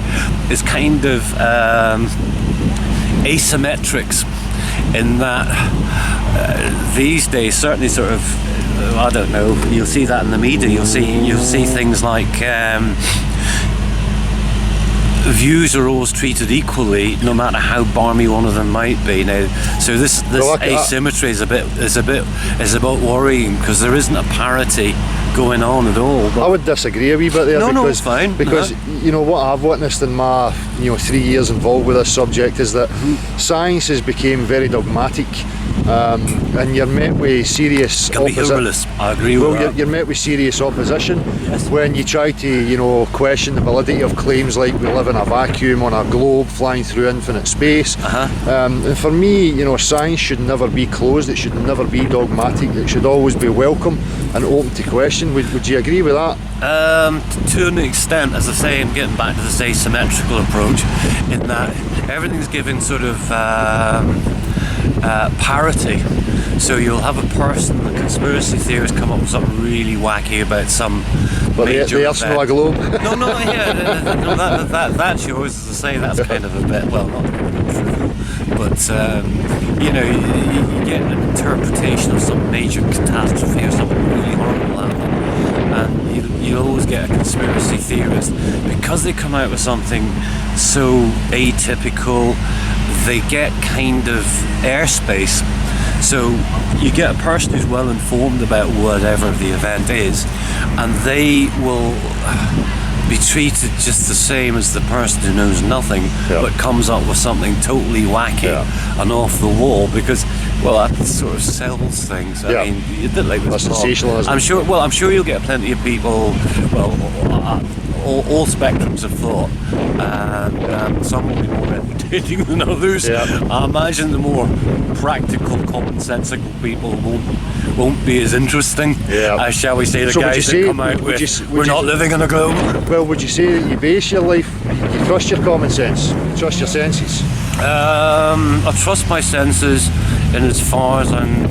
is kind of asymmetrics, in that these days, certainly sort of, I don't know, you'll see that in the media, you'll see things like views are always treated equally, no matter how barmy one of them might be. Now, so this asymmetry is about worrying, because there isn't a parity going on at all. I would disagree a wee bit there, it's fine. Because what I've witnessed in my 3 years involved with this subject is that science has become very dogmatic, and you're met with serious opposition. I agree with that. You're met with serious opposition when you try to question the validity of claims like we live in a vacuum on a globe flying through infinite space. And for me, science should never be closed. It should never be dogmatic. It should always be welcome and open to question. simulation. Would you agree with that? To an extent, as I say, I'm getting back to this asymmetrical approach in that everything's given sort of parity. So you'll have a person, the conspiracy theorists, come up with something really wacky about some major the Earth's not a event. globe. That's yours. As I say, that's kind of a bit, well, not trivial, but you know, you get an interpretation of some major catastrophe or something really horrible happening, and you always get a conspiracy theorist because they come out with something so atypical. They get kind of airspace. So you get a person who's well informed about whatever the event is, and they will be treated just the same as the person who knows nothing, but comes up with something totally wacky and off the wall, because, well, that sort of sells things. I mean, you did like this. That's sensationalism. I'm sure you'll get plenty of people, well, all spectrums of thought, and some will be more entertaining than others. I imagine the more practical, commonsensical people won't be as interesting as, shall we say, the guys that come out with "we're not living in a globe." Well, would you say that you base your life, you trust your common sense, trust your senses? I trust my senses in as far as I'm.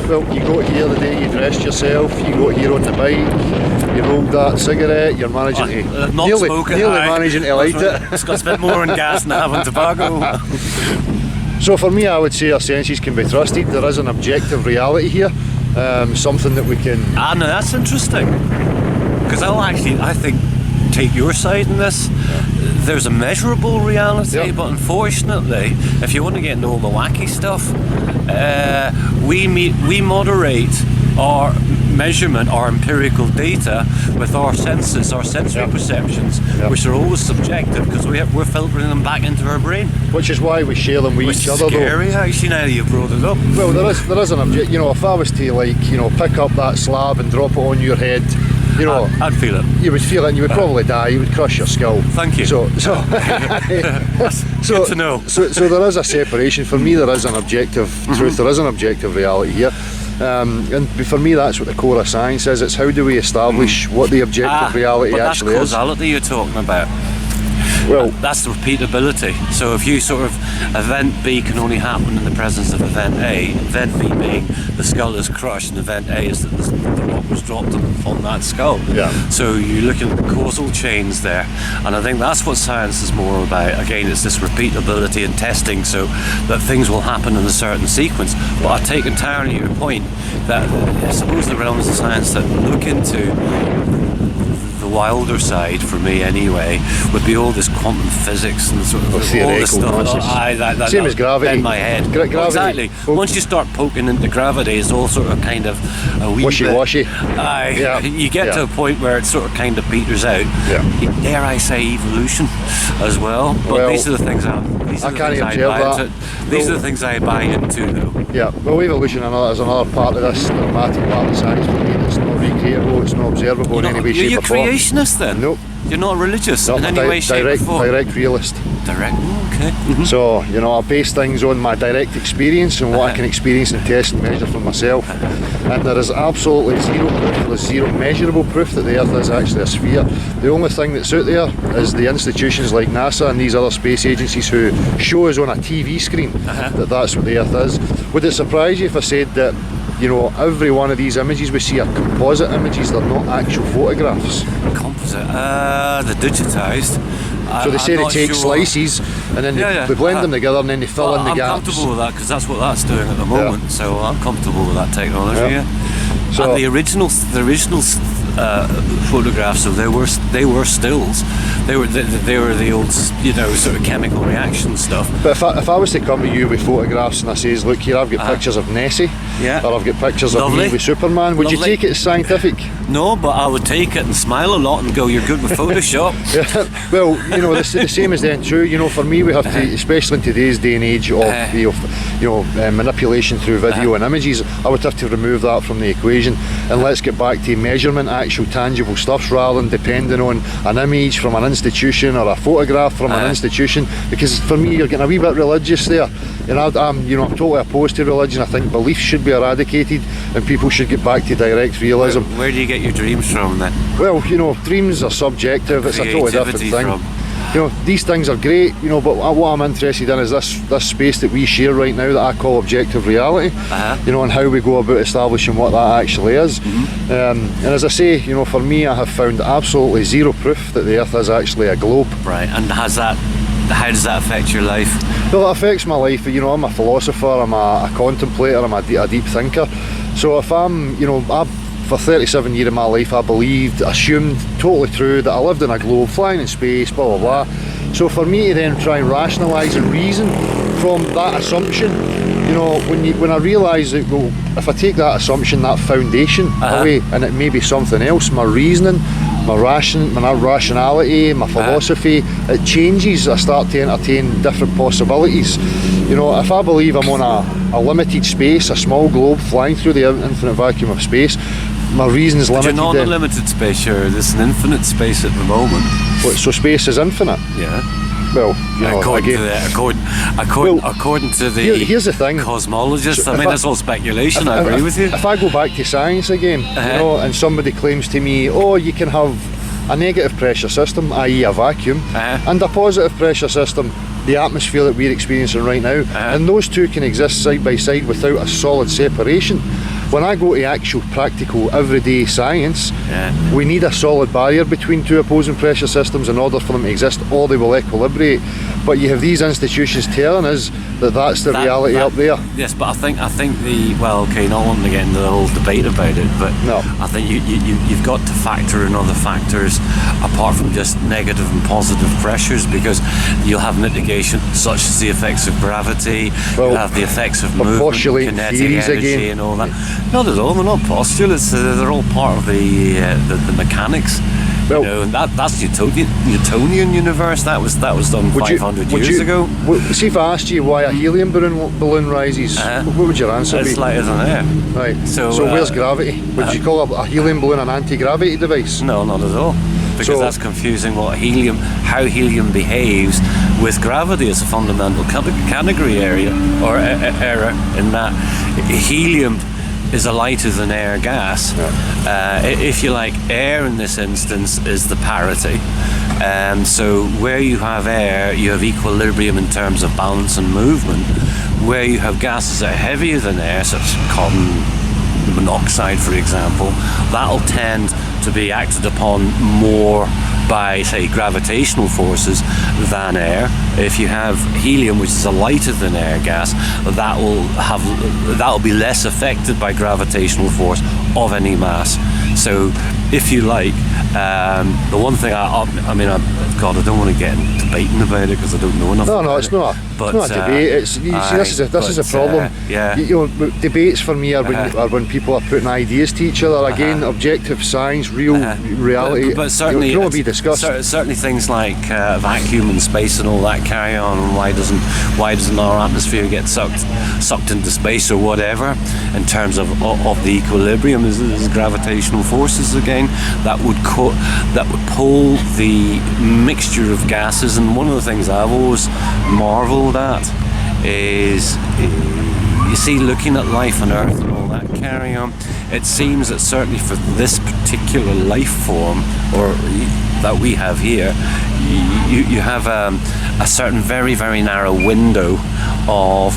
Well, you got here the day you dressed yourself, you got here on the bike, you rolled that cigarette, you're managing to nearly managing to light it. It's got a bit more on gas than having tobacco. So for me, I would say our senses can be trusted. There is an objective reality here, something that we can... No, that's interesting, because I think, take your side in this. There's a measurable reality, but unfortunately, if you want to get into all the wacky stuff, we moderate our measurement, our empirical data, with our senses, our sensory perceptions, which are always subjective, because we're filtering them back into our brain. Which is why we share them with each other, scary, though. Actually, now that you've brought it up. Well, there is an object. You know, if I was to, like, you know, pick up that slab and drop it on your head, you know, I'd feel it. You would feel it, and you would probably die. You would crush your skull. Thank you. So good to know. So there is a separation. For me, there is an objective truth. There is an objective reality here. And for me, that's what the core of science is. It's how do we establish what the objective reality actually is. That's causality you're talking about. Well, that's the repeatability. So if you sort of, event B can only happen in the presence of event A, event B being the skull is crushed, and event A is that the rock was dropped on that skull. So you're looking at the causal chains there, and I think that's what science is more about. Again, it's this repeatability and testing, so that things will happen in a certain sequence. But I take entirely your point that I suppose the realms of science that look into the wilder side, for me anyway, would be all this quantum physics and sort of all this stuff. Same as gravity. In my head. Gravity. Exactly. Once you start poking into gravity, it's all sort of kind of a wee wishy-washy. You get to a point where it sort of kind of peters out. Dare I say evolution as well? But these are the things These are the things I buy into, though. Yeah. Well, evolution is another part of this dramatic part of science for me. It's not recreatable. It's not observable in any way, shape, or form. You're a creationist then? Nope. You're not religious in any way, shape, or form? Direct realist. Direct, okay. So, you know, I base things on my direct experience and what I can experience and test and measure for myself. And there is absolutely zero proof, there's zero measurable proof that the Earth is actually a sphere. The only thing that's out there is the institutions like NASA and these other space agencies who show us on a TV screen that that's what the Earth is. Would it surprise you if I said that, you know, every one of these images we see are composite images, they're not actual photographs? Composite? They're digitised. So they say they take slices and then they blend them together and then they fill in the gaps. I'm comfortable with that because that's what that's doing at the moment. So I'm comfortable with that technology. So and the original photographs, so they were stills. They were the old, you know, sort of chemical reaction stuff. But if I was to come to you with photographs and I says, look here, I've got pictures of Nessie, or I've got pictures of me with Superman, would you take it as scientific? No, but I would take it and smile a lot and go, you're good with Photoshop. Well, you know, the same is then true. You know, for me, we have to, especially in today's day and age of manipulation through video and images, I would have to remove that from the equation, and let's get back to measurement actual tangible stuffs rather than depending on an image from an institution or a photograph from an institution. Because for me, you're getting a wee bit religious there. I'm totally opposed to religion. I think beliefs should be eradicated and people should get back to direct realism. Where do you get your dreams from then? Well, dreams are subjective. It's a totally different Creativity thing. from? These things are great, but what I'm interested in is this space that we share right now that I call objective reality. And how we go about establishing what that actually is. And as I say, for me, I have found absolutely zero proof that the Earth is actually a globe. Right, and how does that affect your life? Well, it affects my life. I'm a philosopher, I'm a contemplator, I'm a deep thinker. So if for 37 years of my life, I assumed totally true that I lived in a globe, flying in space, blah blah blah. So for me to then try and rationalise and reason from that assumption, when I realise that, well, if I take that assumption, that foundation away, and it may be something else, my reasoning, my rationality, my philosophy, it changes. I start to entertain different possibilities. If I believe I'm on a limited space, a small globe flying through the infinite vacuum of space, my reason's But limited. you're not in a limited space, there's an infinite space at the moment. So space is infinite? Yeah. Well, according to the here's the thing. cosmologists, So that's all speculation. I agree with you. If I go back to science again, and somebody claims to me, you can have a negative pressure system, i.e. a vacuum, and a positive pressure system, the atmosphere that we're experiencing right now, and those two can exist side by side without a solid separation. When I go to actual practical everyday science, we need a solid barrier between two opposing pressure systems in order for them to exist, or they will equilibrate. But you have these institutions telling us that that's the reality up there. Yes, but I think not wanting to get into the whole debate about it, but No. I think you've got to factor in other factors apart from just negative and positive pressures, because you'll have mitigation such as the effects of gravity, you'll have the effects of movement, postulating kinetic theories energy again. and all that. Not at all, they're not postulates, they're all part of the mechanics. Well, and that's Newtonian universe. That was done 500 years ago. See, if I asked you why a helium balloon rises, what would your answer be? It's lighter than air. Right. So, where's gravity? Would you call a helium balloon an anti-gravity device? No, not at all. Because that's confusing how helium behaves with gravity as a fundamental category area or error in that helium is a lighter than air gas. If you like, air in this instance is the parity. So where you have air, you have equilibrium in terms of balance and movement. Where you have gases that are heavier than air, such as carbon monoxide, for example, that'll tend to be acted upon more by, say, gravitational forces than air. If you have helium, which is a lighter than air gas, that'll be less affected by gravitational force of any mass. So, if you like, the one thing I don't want to get into debating about it because I don't know enough. No, it's not. It's not a debate. This is a problem. Debates for me are when people are putting ideas to each other. Again, objective science, real reality. But certainly, can all be discussed. Certainly, things like vacuum and space and all that carry on. And why doesn't our atmosphere get sucked into space or whatever? In terms of the equilibrium, is gravitational forces again that would pull the mixture of gases. And one of the things I've always marveled at is, you see, looking at life on Earth and all that carry on, it seems that certainly for this particular life form that we have here, you have a certain very, very narrow window of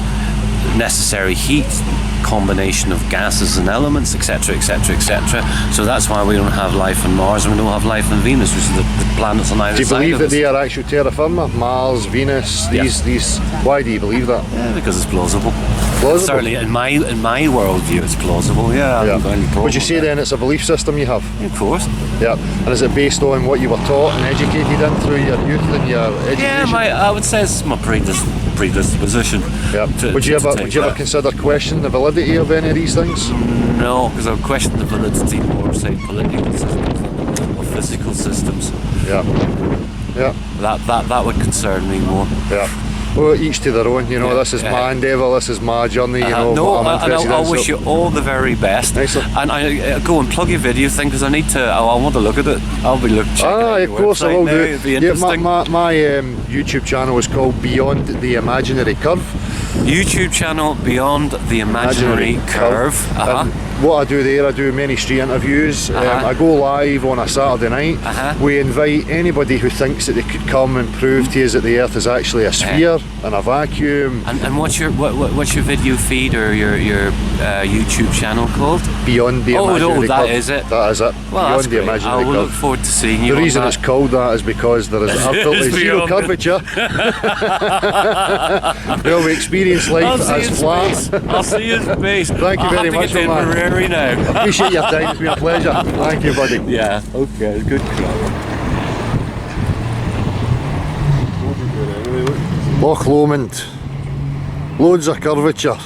necessary heat, combination of gases and elements, etc., etc., etc. So that's why we don't have life on Mars and we don't have life on Venus, which is the planets on either side. Do you believe of that us. they are actual terra firma? Mars, Venus, these. Why do you believe that? Yeah, because it's plausible. Plausible? Certainly, in my worldview, it's plausible. Yeah. I haven't got any problem Would you say with then it's a belief system you have? that. Of course. Yeah. And is it based on what you were taught and educated in through your youth and your education? Yeah, I would say it's my predisposition. Yeah. Would you ever consider questioning the validity of any of these things? No, because I would question the validity more, say, political systems or physical systems. Yeah. Yeah. That would concern me more. Yeah. Well, each to their own, you know. This is my endeavour, this is my journey, you know. No, what I'm interested I in, wish so- you all the very best. Excellent. And I go and plug your video thing because I need to. I want to look at it. I'll be checking out Of your course I website will now. do. It'd be Yeah, interesting. my YouTube channel is called Beyond the Imaginary Curve. YouTube channel Beyond the Imaginary Curve. And what I do there, I do many street interviews. I go live on a Saturday night. We invite anybody who thinks that they could come and prove to us that the Earth is actually a sphere and a vacuum. And what's your what's your video feed or your YouTube channel called? Beyond the Imaginary Curve. That is it. That is it. Well, Beyond that's the great. Imaginary I will look Curve. forward to seeing you. The on reason that. it's called that is because there is absolutely zero beyond it. curvature. Well, we experience life as flat. I'll see you in space. Thank you I'll very have much, to get my man. Tipperary now. Appreciate your time, it's been a pleasure. Thank you, buddy. Yeah. Okay. Good crack. Loch Lomond. Loads of curvature.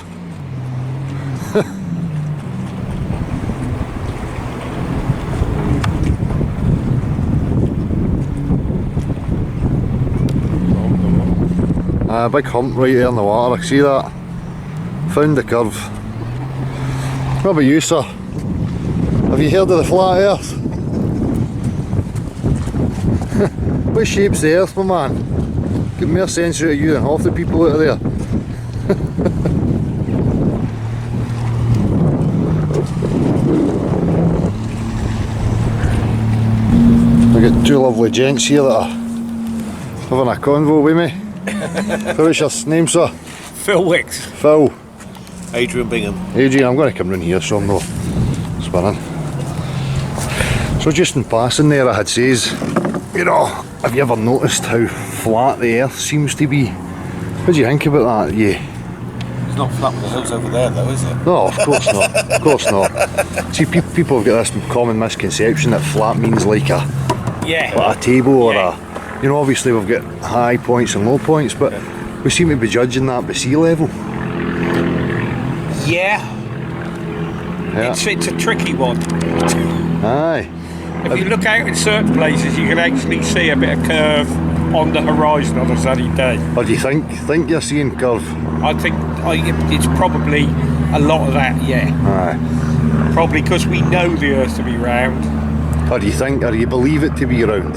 A big hump right there in the water, I see that. Found the curve. What about you, sir? Have you heard of the flat earth? What shape's the earth, my man? Get more sense out of you than half the people out there. I got two lovely gents here that are having a convo with me. What's your name, sir? Phil Wicks. Phil. Adrian Bingham. Adrian, I'm going to come round here so I'm not spinning. So just in passing there I had says, you know, have you ever noticed how flat the earth seems to be? What do you think about that? Yeah. It's not flat with the hills over there though, is it? No, of course not. Of course not. See, people have got this common misconception that flat means like a table or a, you know, obviously we've got high points and low points, but we seem to be judging that by sea level. Yeah. It's a tricky one. Aye. If you look out in certain places, you can actually see a bit of curve on the horizon on a sunny day. Or do you think you're seeing curve? I think it's probably a lot of that, yeah. Aye. Probably because we know the Earth to be round. Or do you believe it to be round?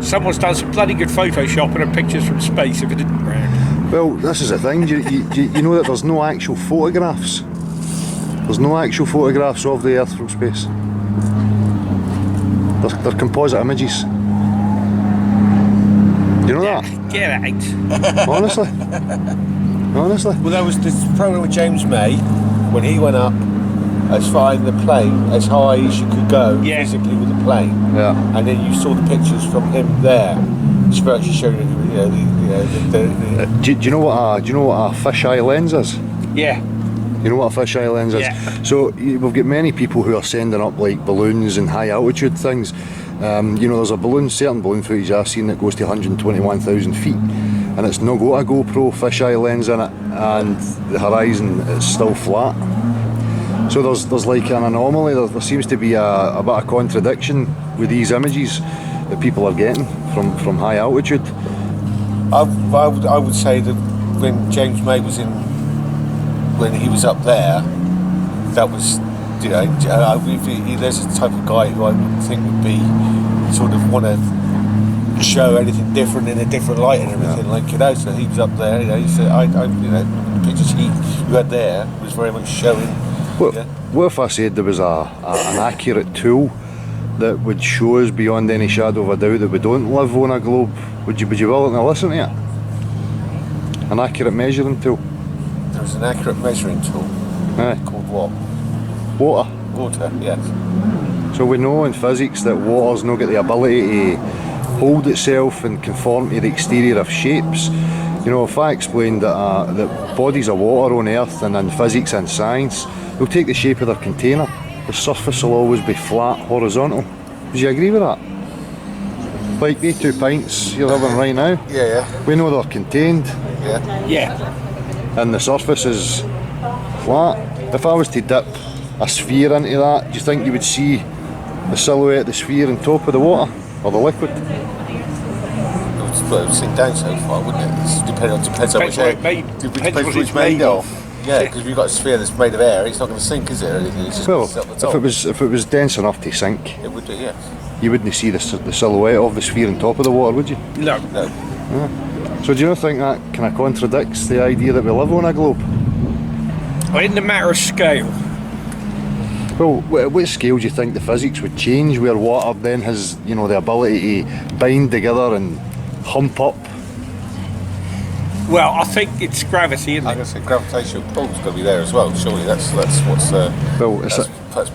Someone's done some bloody good photoshopping of pictures from space if it isn't round. Well, this is the thing, you know that there's no actual photographs. There's no actual photographs of the Earth from space. They're composite images. Do you know that? Get out. Honestly? Honestly? Well, there was this program with James May when he went up as far in the plane, as high as you could go physically with the plane. Yeah. And then you saw the pictures from him there, which actually showed Do you know what a fisheye lens is? Yeah. You know what a fisheye lens is? Yeah. So we've got many people who are sending up like balloons and high altitude things. You know, there's a certain balloon footage I've seen that goes to 121,000 feet, and it's not got a GoPro fisheye lens in it, and the horizon is still flat. So there's like an anomaly. There seems to be a bit of contradiction with these images that people are getting from high altitude. I would say that when James May was when he was up there, that was, you know, there's a type of guy who I would think would be sort of want to show anything different in a different light and everything, like, you know. So he was up there, you know. He said, you know, the pictures you had there was very much showing. What if I said there was an accurate tool that would show us beyond any shadow of a doubt that we don't live on a globe? Would you be willing to listen to it? An accurate measuring tool? There was an accurate measuring tool. Aye. Called what? Water. Water, yes. So we know in physics that water's not got the ability to hold itself and conform to the exterior of shapes. You know, if I explained that bodies of water on Earth and in physics and science, they'll take the shape of their container. The surface will always be flat, horizontal. Would you agree with that? Like these 2 pints you're having right now? Yeah. We know they're contained. Yeah. And the surface is flat. If I was to dip a sphere into that, do you think you would see the silhouette of the sphere on top of the water or the liquid? It would sink down so far, wouldn't it? It depends on Depends which what air. it made- depends what what it's made of. Yeah, because if you've got a sphere that's made of air, it's not going to sink, is it? Or anything? It's just Well, gonna sit at the top. if it was dense enough to sink, It would do, yeah. you wouldn't see the silhouette of the sphere on top of the water, would you? No. No. So do you not think that kind of contradicts the idea that we live on a globe? In the matter of scale, Well, at what scale do you think the physics would change where water then has, you know, the ability to bind together and hump up? well, I think it's gravity, isn't I'm it? going to say gravitational pull's going to be there as well. Surely that's what's Well, it's that's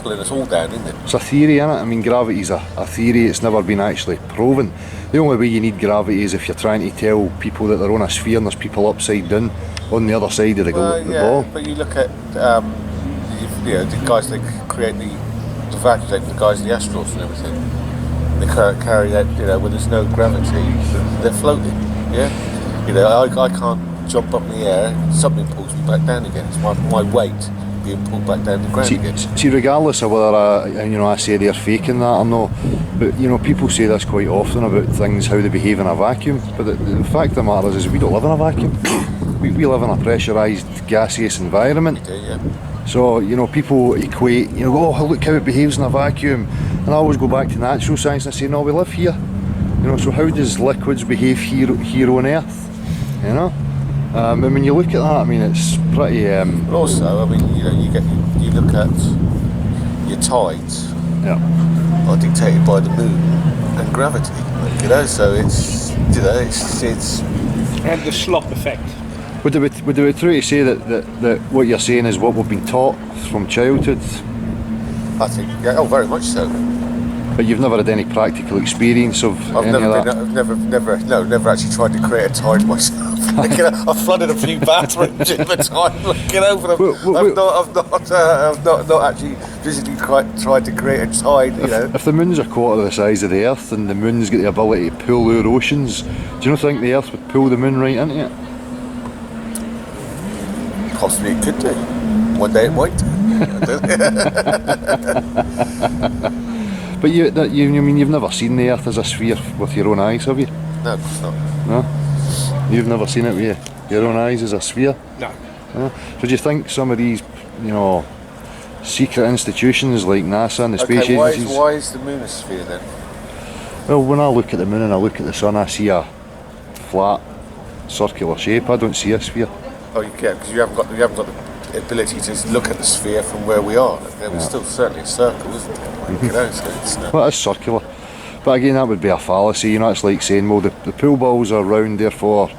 pulling us all down, isn't it? It's a theory, innit? I mean, gravity's a theory, it's never been actually proven. The only way you need gravity is if you're trying to tell people that they're on a sphere and there's people upside down on the other side of the ball. But you look at the guys that create the vacuum, the guys, the astronauts and everything. They carry that, when there's no gravity, they're floating. Yeah, I can't jump up in the air. Something pulls me back down again. It's my weight being pulled back down the ground again. See, regardless of whether I say they're faking that or not, but people say this quite often about things, how they behave in a vacuum. But the fact of the matter is we don't live in a vacuum. we live in a pressurised, gaseous environment. We do, yeah. So people equate, oh look how it behaves in a vacuum, and I always go back to natural science and say, no, we live here. So how does liquids behave here on Earth? And when you look at that, I mean, it's pretty. But also, I mean, you look at your tides Yeah. are dictated by the moon and gravity. So it's And the slop effect. Would it be true to say that what you're saying is what we've been taught from childhood, I think, very much so. but you've never had any practical experience of any of that? I've never actually tried to create a tide myself. I've flooded a few bathrooms in the time looking over them. I've not actually physically tried to create a tide. If the moon's a quarter the size of the Earth and the moon's got the ability to pull our oceans, do you not think the Earth would pull the moon right into it? Possibly it could do. One day it might do. But you've never seen the Earth as a sphere with your own eyes, have you? No, of course not. No? You've never seen it with your own eyes as a sphere? No. No? So do you think some of these, secret institutions like NASA and the space agencies... why is the moon a sphere then? Well, when I look at the moon and I look at the sun, I see a flat, circular shape. I don't see a sphere. Oh, you can, because you haven't got the ability to look at the sphere from where we are. It's still certainly a circle, isn't it? So it's, Well, it's circular. But again, that would be a fallacy. It's like saying, well, the pool balls are round, therefore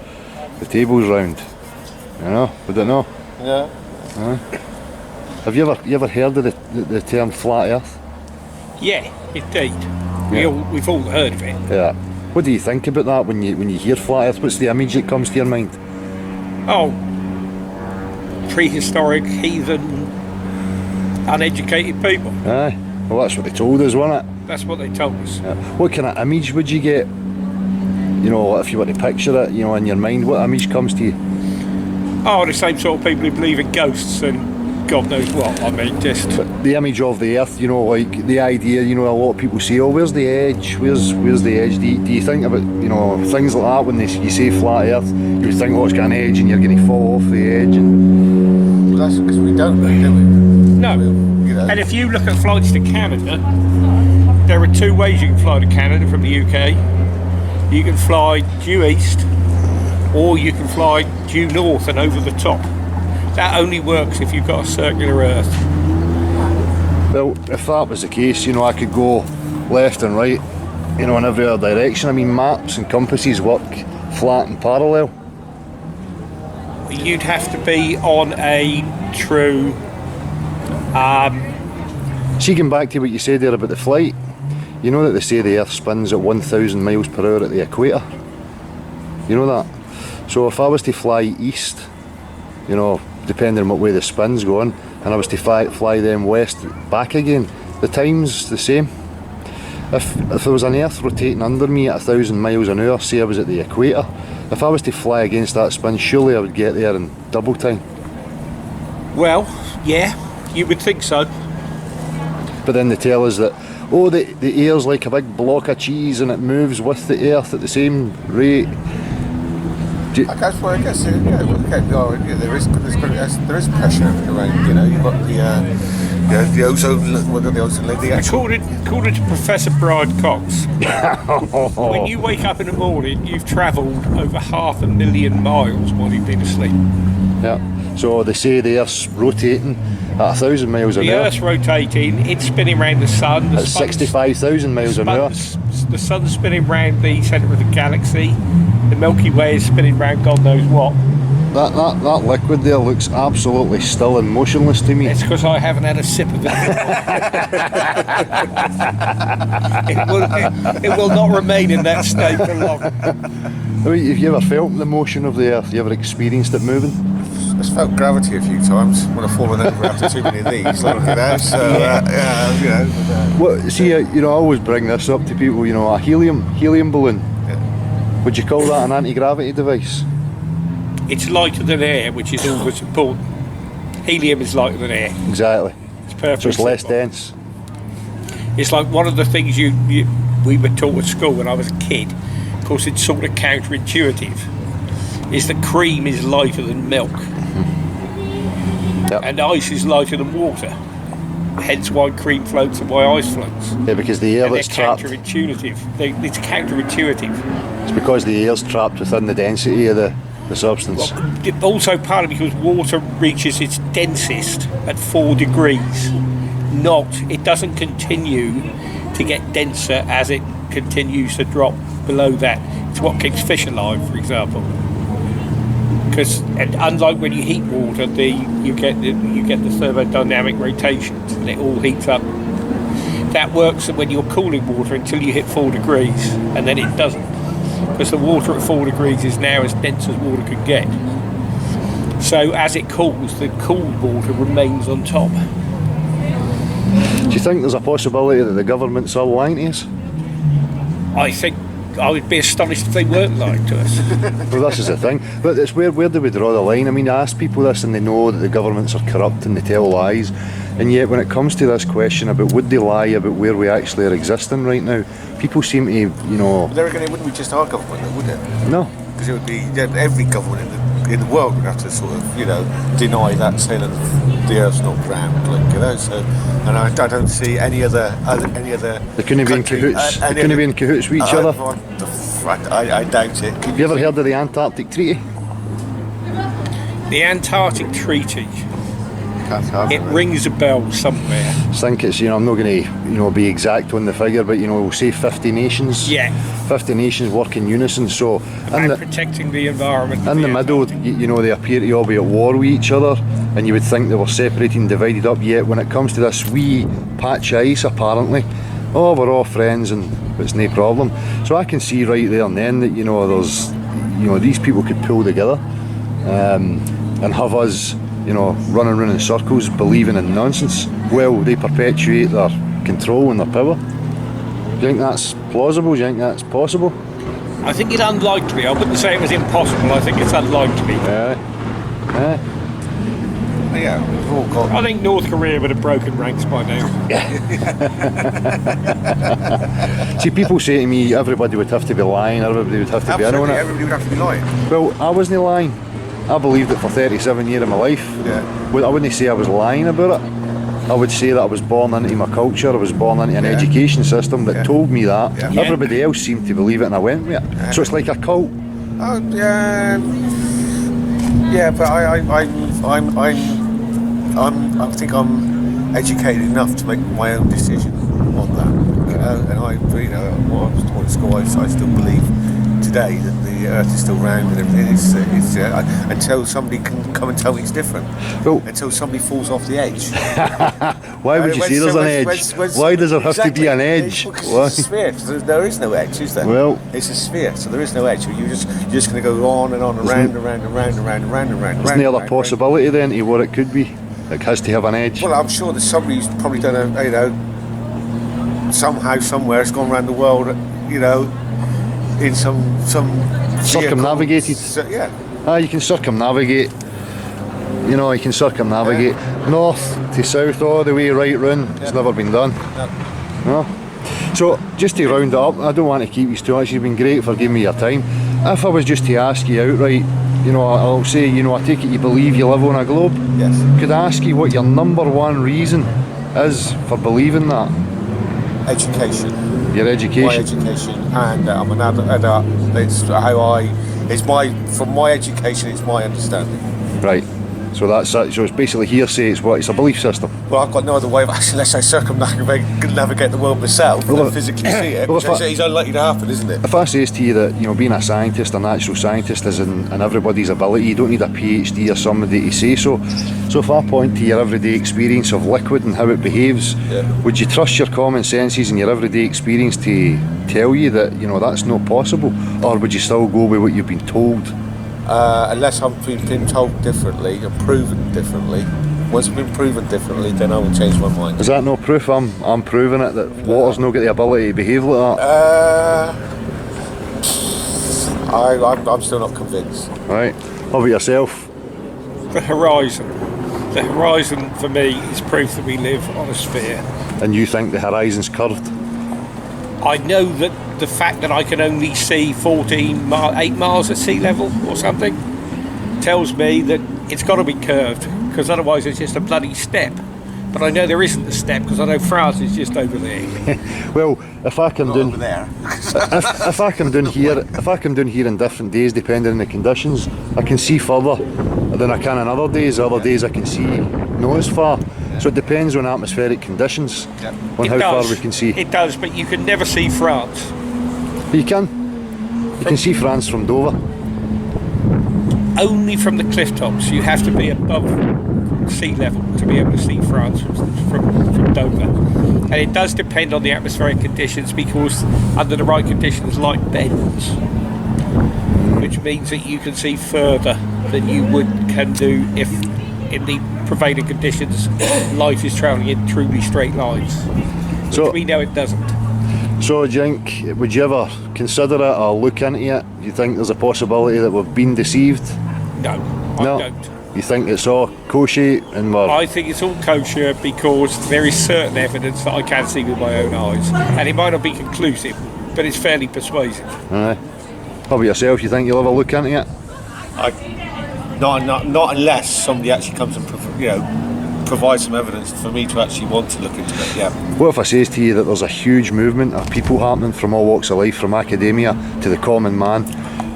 the table's round. Would it not? Yeah. Have you ever heard of the term flat Earth? Yeah, indeed. Yeah. We've all heard of it. Yeah. What do you think about that when you hear flat Earth? What's the image that comes to your mind? Oh, prehistoric, heathen, uneducated people. Aye. Well, that's what they told us, wasn't it? That's what they told us. Yeah. What kind of image would you get? If you were to picture it, in your mind, what image comes to you? Oh, the same sort of people who believe in ghosts and God knows what. I mean, just... But the image of the Earth, like the idea, a lot of people say, oh, where's the edge? Where's the edge? Do you think about, things like that when you say flat Earth? You think, oh, it's got an edge and you're going to fall off the edge? Well, that's because we don't know, do we? No. And if you look at flights to Canada, there are two ways you can fly to Canada from the UK. You can fly due east, or you can fly due north and over the top. That only works if you've got a circular Earth. Well, if that was the case, I could go left and right, in every other direction. I mean, maps and compasses work flat and parallel. You'd have to be on a true... See, going back to what you said there about the flight, you know that they say the Earth spins at 1,000 miles per hour at the equator? You know that? So if I was to fly east, depending on what way the spin's going, and I was to fly them west back again, the time's the same. If there was an Earth rotating under me at 1,000 miles an hour, say I was at the equator, if I was to fly against that spin, surely I would get there in double time. Well, yeah, you would think so. But then they tell us that, oh, the air's like a big block of cheese and it moves with the earth at the same rate. I guess yeah, there is pressure around. You know, you've got the ozone. What are the ozone layer? According to Professor Brian Cox, when you wake up in the morning, you've travelled over 500,000 miles while you've been asleep. Yeah. So they say the Earth's rotating at 1,000 miles an The hour. Earth's rotating, it's spinning around the sun. At 65,000 miles an hour. The sun's spinning round the centre of the galaxy. The Milky Way is spinning round God knows what. That liquid there looks absolutely still and motionless to me. It's because I haven't had a sip of it. it will not remain in that state for long. I mean, have you ever felt the motion of the Earth? You ever experienced it moving? I've felt gravity a few times when I've fallen over after too many of these. Like, you know, so yeah, you know. Well, see, I always bring this up to people. You know, a helium balloon. Yeah. Would you call that an anti-gravity device? It's lighter than air, which is all that's important. Helium is lighter than air. Exactly. It's perfect. So it's less dense. It's like one of the things we were taught at school when I was a kid. Of course, it's sort of counterintuitive. Is that cream is lighter than milk, Yep. and ice is lighter than water. Hence why cream floats and why ice floats. Yeah, because the air And they're that's trapped. counterintuitive. It's counterintuitive. It's because the air's trapped within the density of the substance. Well, also partly because water reaches its densest at 4 degrees. It doesn't continue to get denser as it continues to drop below that. It's what keeps fish alive, for example. Because unlike when you heat water, you get the thermodynamic rotations and it all heats up. That works when you're cooling water until you hit 4 degrees, and then it doesn't. Because the water at 4 degrees is now as dense as water could get. So as it cools, the cooled water remains on top. Do you think there's a possibility that the government's all lying to us? I think I would be astonished if they weren't lying to us. Well, this is the thing. But it's where do we draw the line? I mean, I ask people this and they know that the governments are corrupt and they tell lies. And yet when it comes to this question about would they lie about where we actually are existing right now, people seem to, you know... But it wouldn't be just our government, though, would it? No. Because it would be every government in the world would have to sort of, you know, deny that, saying that the Earth's not round, like, you know. So, and I don't see any other. They couldn't be in cahoots. They couldn't be in cahoots with each other. I doubt it. Have you ever heard of the Antarctic Treaty? The Antarctic Treaty, it rings a bell somewhere. I think it's, you know, I'm not going to, be exact on the figure, but, we'll say 50 nations. Yeah. 50 nations work in unison, so... And protecting the environment. In the middle, they appear to all be at war with each other, and you would think they were separated and divided up, yet when it comes to this wee patch of ice, apparently, we're all friends and it's no problem. So I can see right there and then that, there's, these people could pull together and have us, running around in circles believing in nonsense while they perpetuate their control and their power. Do you think that's plausible? Do you think that's possible? I think it's unlikely. I wouldn't say it was impossible. I think it's unlikely. Yeah, we've all got... I think North Korea would have broken ranks by now. See, people say to me, everybody would have to be lying, everybody would have to be in on it. Everybody would have to be lying. Well, I wasn't lying. I believed it for 37 years of my life. Yeah. Well, I wouldn't say I was lying about it. I would say that I was born into my culture, I was born into an education system that told me that. Yeah. Everybody else seemed to believe it and I went with it. Yeah. So it's like a cult. Oh, yeah, but I think I'm educated enough to make my own decision on that. And I was taught at school, I still believe today that the Earth is still round and everything. It's until somebody can come and tell me it's different. Well, until somebody falls off the edge. Why would you say there's an edge? Why does there have to be an edge? It's a sphere. There is no edge, is there? Well, it's a sphere, so there is no edge. You're just going to go on and on, around and round and round and round and round and round. Isn't there other possibility then to what it could be? It has to have an edge. Well, I'm sure that somebody's probably done somehow, somewhere, it's gone around the world, in some circumnavigated. You can circumnavigate. You can circumnavigate north to south all the way right round. It's never been done. No. So, just to round it up, I don't want to keep you too much. You've been great for giving me your time. If I was just to ask you outright, you know, I'll say, you know, I take it you believe you live on a globe. Yes. Could I ask you what your number one reason is for believing that? Education. Your education. My education, and I'm an adult. It's how from my education, it's my understanding. Right. So that's it. So it's basically hearsay. It's a belief system. Well, I've got no other way of unless I circumnavigate the world myself Well, and physically see it. well, Which it's unlikely to happen, isn't it? If I says to you that, you know, being a scientist, a natural scientist is in everybody's ability, you don't need a PhD or somebody to say so. So if I point to your everyday experience of liquid and how it behaves, would you trust your common senses and your everyday experience to tell you that, you know, that's not possible? Or would you still go with what you've been told? Unless I'm been told differently and proven differently. Once I've been proven differently, then I will change my mind. Is that no proof? I'm proving it that water's not got the ability to behave like that. I'm still not convinced. Right. How about yourself? The horizon. The horizon for me is proof that we live on a sphere. And you think the horizon's curved? I know that the fact that I can only see 8 miles at sea level or something tells me that it's got to be curved, because otherwise it's just a bloody step. But I know there isn't a step, because I know France is just over there. Well, if I come down Over there. if I come down here in different days depending on the conditions, I can see further than I can on other days. Other days I can see not as far. So it depends on atmospheric conditions, on how far we can see. It does, but you can never see France. But you can see France from Dover. Only from the cliff tops. You have to be above sea level to be able to see France from Dover. And it does depend on the atmospheric conditions, because under the right conditions, light bends, which means that you can see further than you can do if in the prevailing conditions light is travelling in truly straight lines, which we know it doesn't. So do you think, would you ever consider it or look into it? Do you think there's a possibility that we've been deceived? No, I don't. You think it's all kosher and I think it's all kosher because there is certain evidence that I can see with my own eyes, and it might not be conclusive, but it's fairly persuasive. Aye. How about yourself? You think you'll ever look into it? Not unless somebody actually comes and provide some evidence for me to actually want to look into it. Yeah. What if I says to you that there's a huge movement of people happening from all walks of life, from academia to the common man,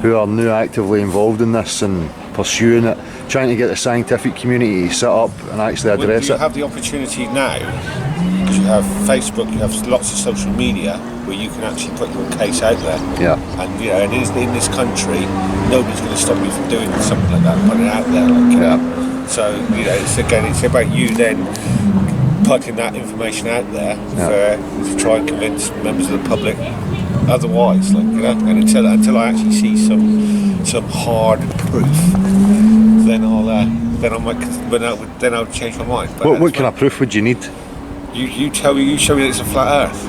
who are now actively involved in this and pursuing it, trying to get the scientific community to sit up and actually address You it? have the opportunity now, because you have Facebook, you have lots of social media where you can actually put your case out there. Yeah. And and in this country, nobody's going to stop you from doing something like that, putting it out there. So it's about you then putting that information out there to try and convince members of the public otherwise, and until I actually see some hard proof, then I'll change my mind. But What kind of proof would you need? You show me that it's a flat Earth.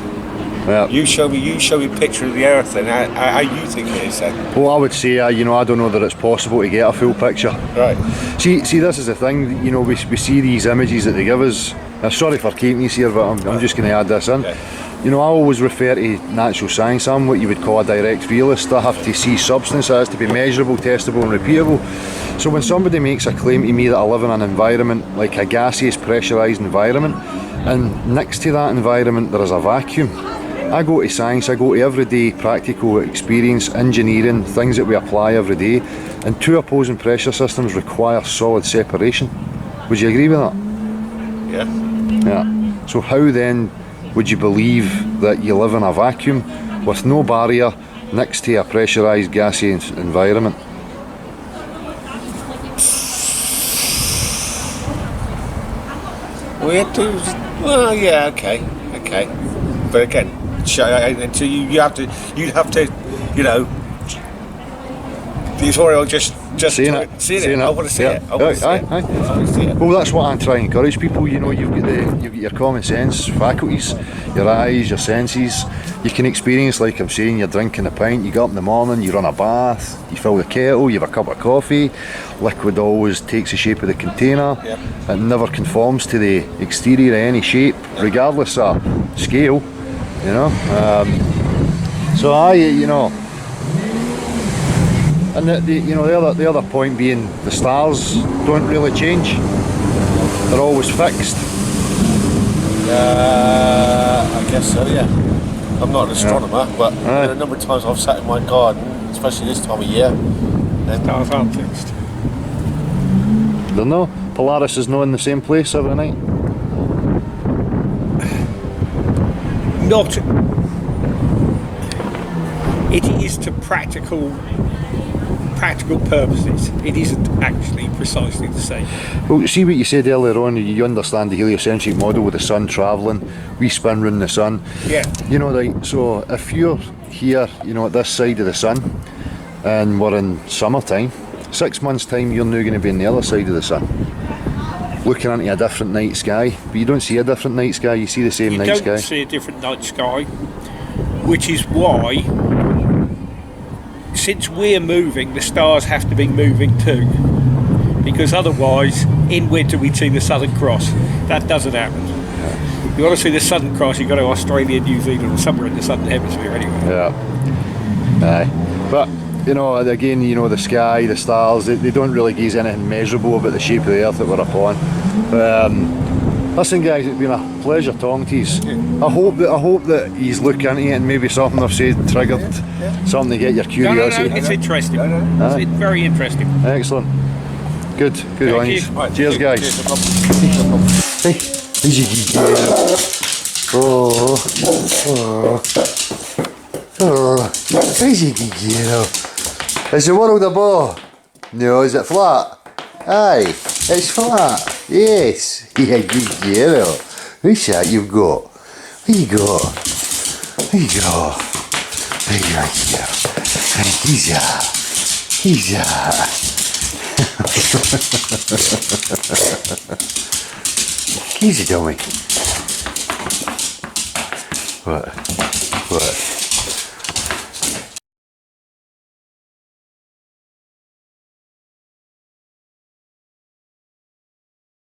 Yeah. You show me a picture of the Earth and how you think it is then. Well, I would say, I don't know that it's possible to get a full picture. Right. See, this is the thing. We see these images that they give us. Sorry for keeping you here, but I'm just going to add this in. Okay. I always refer to natural science. I'm what you would call a direct realist. I have to see substance. It has to be measurable, testable and repeatable. So when somebody makes a claim to me that I live in an environment like a gaseous, pressurised environment, and next to that environment there is a vacuum, I go to science, I go to everyday practical experience, engineering, things that we apply every day, and two opposing pressure systems require solid separation. Would you agree with that? Yeah. Yeah. So how then would you believe that you live in a vacuum with no barrier next to a pressurised gaseous environment? Well, yeah, okay. But again, until you'd have to, before I'll just Seeing it. I want to see it. I want to see it. I want to see it. Well, that's what I try and encourage people. You've got your common sense faculties, your eyes, your senses. You can experience, like I'm saying, you're drinking a pint, you get up in the morning, you run a bath, you fill the kettle, you have a cup of coffee. Liquid always takes the shape of the container. Yep. It never conforms to the exterior in any shape, regardless of scale. You know. So you know, and you know the other point being the stars don't really change. They're always fixed. I guess so, yeah. I'm not an astronomer, but a number of times I've sat in my garden, especially this time of year, and Stars aren't fixed. They're no. Polaris is not in the same place every night. Not. It is to practical purposes. It isn't actually precisely the same. Well, see what you said earlier on, you understand the heliocentric model with the sun travelling, we spin round the sun. Yeah. You know, right, so if you're here, you know, at this side of the sun, and we're in summertime, 6 months' time you're now going to be on the other side of the sun, looking into a different night sky. But you don't see a different night sky, you see the same night sky. You don't see a different night sky, which is why, since we're moving, the stars have to be moving too. Because otherwise, in winter we'd see the Southern Cross. That doesn't happen. If you want to see the Southern Cross, you've got to Australia, New Zealand, or somewhere in the Southern Hemisphere anyway. Yeah. Aye. But, you know, again, you know, the sky, the stars, they don't really give us anything measurable about the shape of the earth that we're upon. Listen, guys, it's been a pleasure talking to you. I hope that he's looking into it and maybe something I've said triggered something to get your curiosity. No, it's interesting. It's very interesting. Excellent. Good Thank on you. you. Right, Cheers, guys. cheers, no problem. Hey, crazy Gigero. Is the world a ball? No, is it flat? Aye, it's flat. Yes. Yeah, Gigero. Who's that you've got? What you got? What you got? There you are here. He's that. Easy, dummy. What?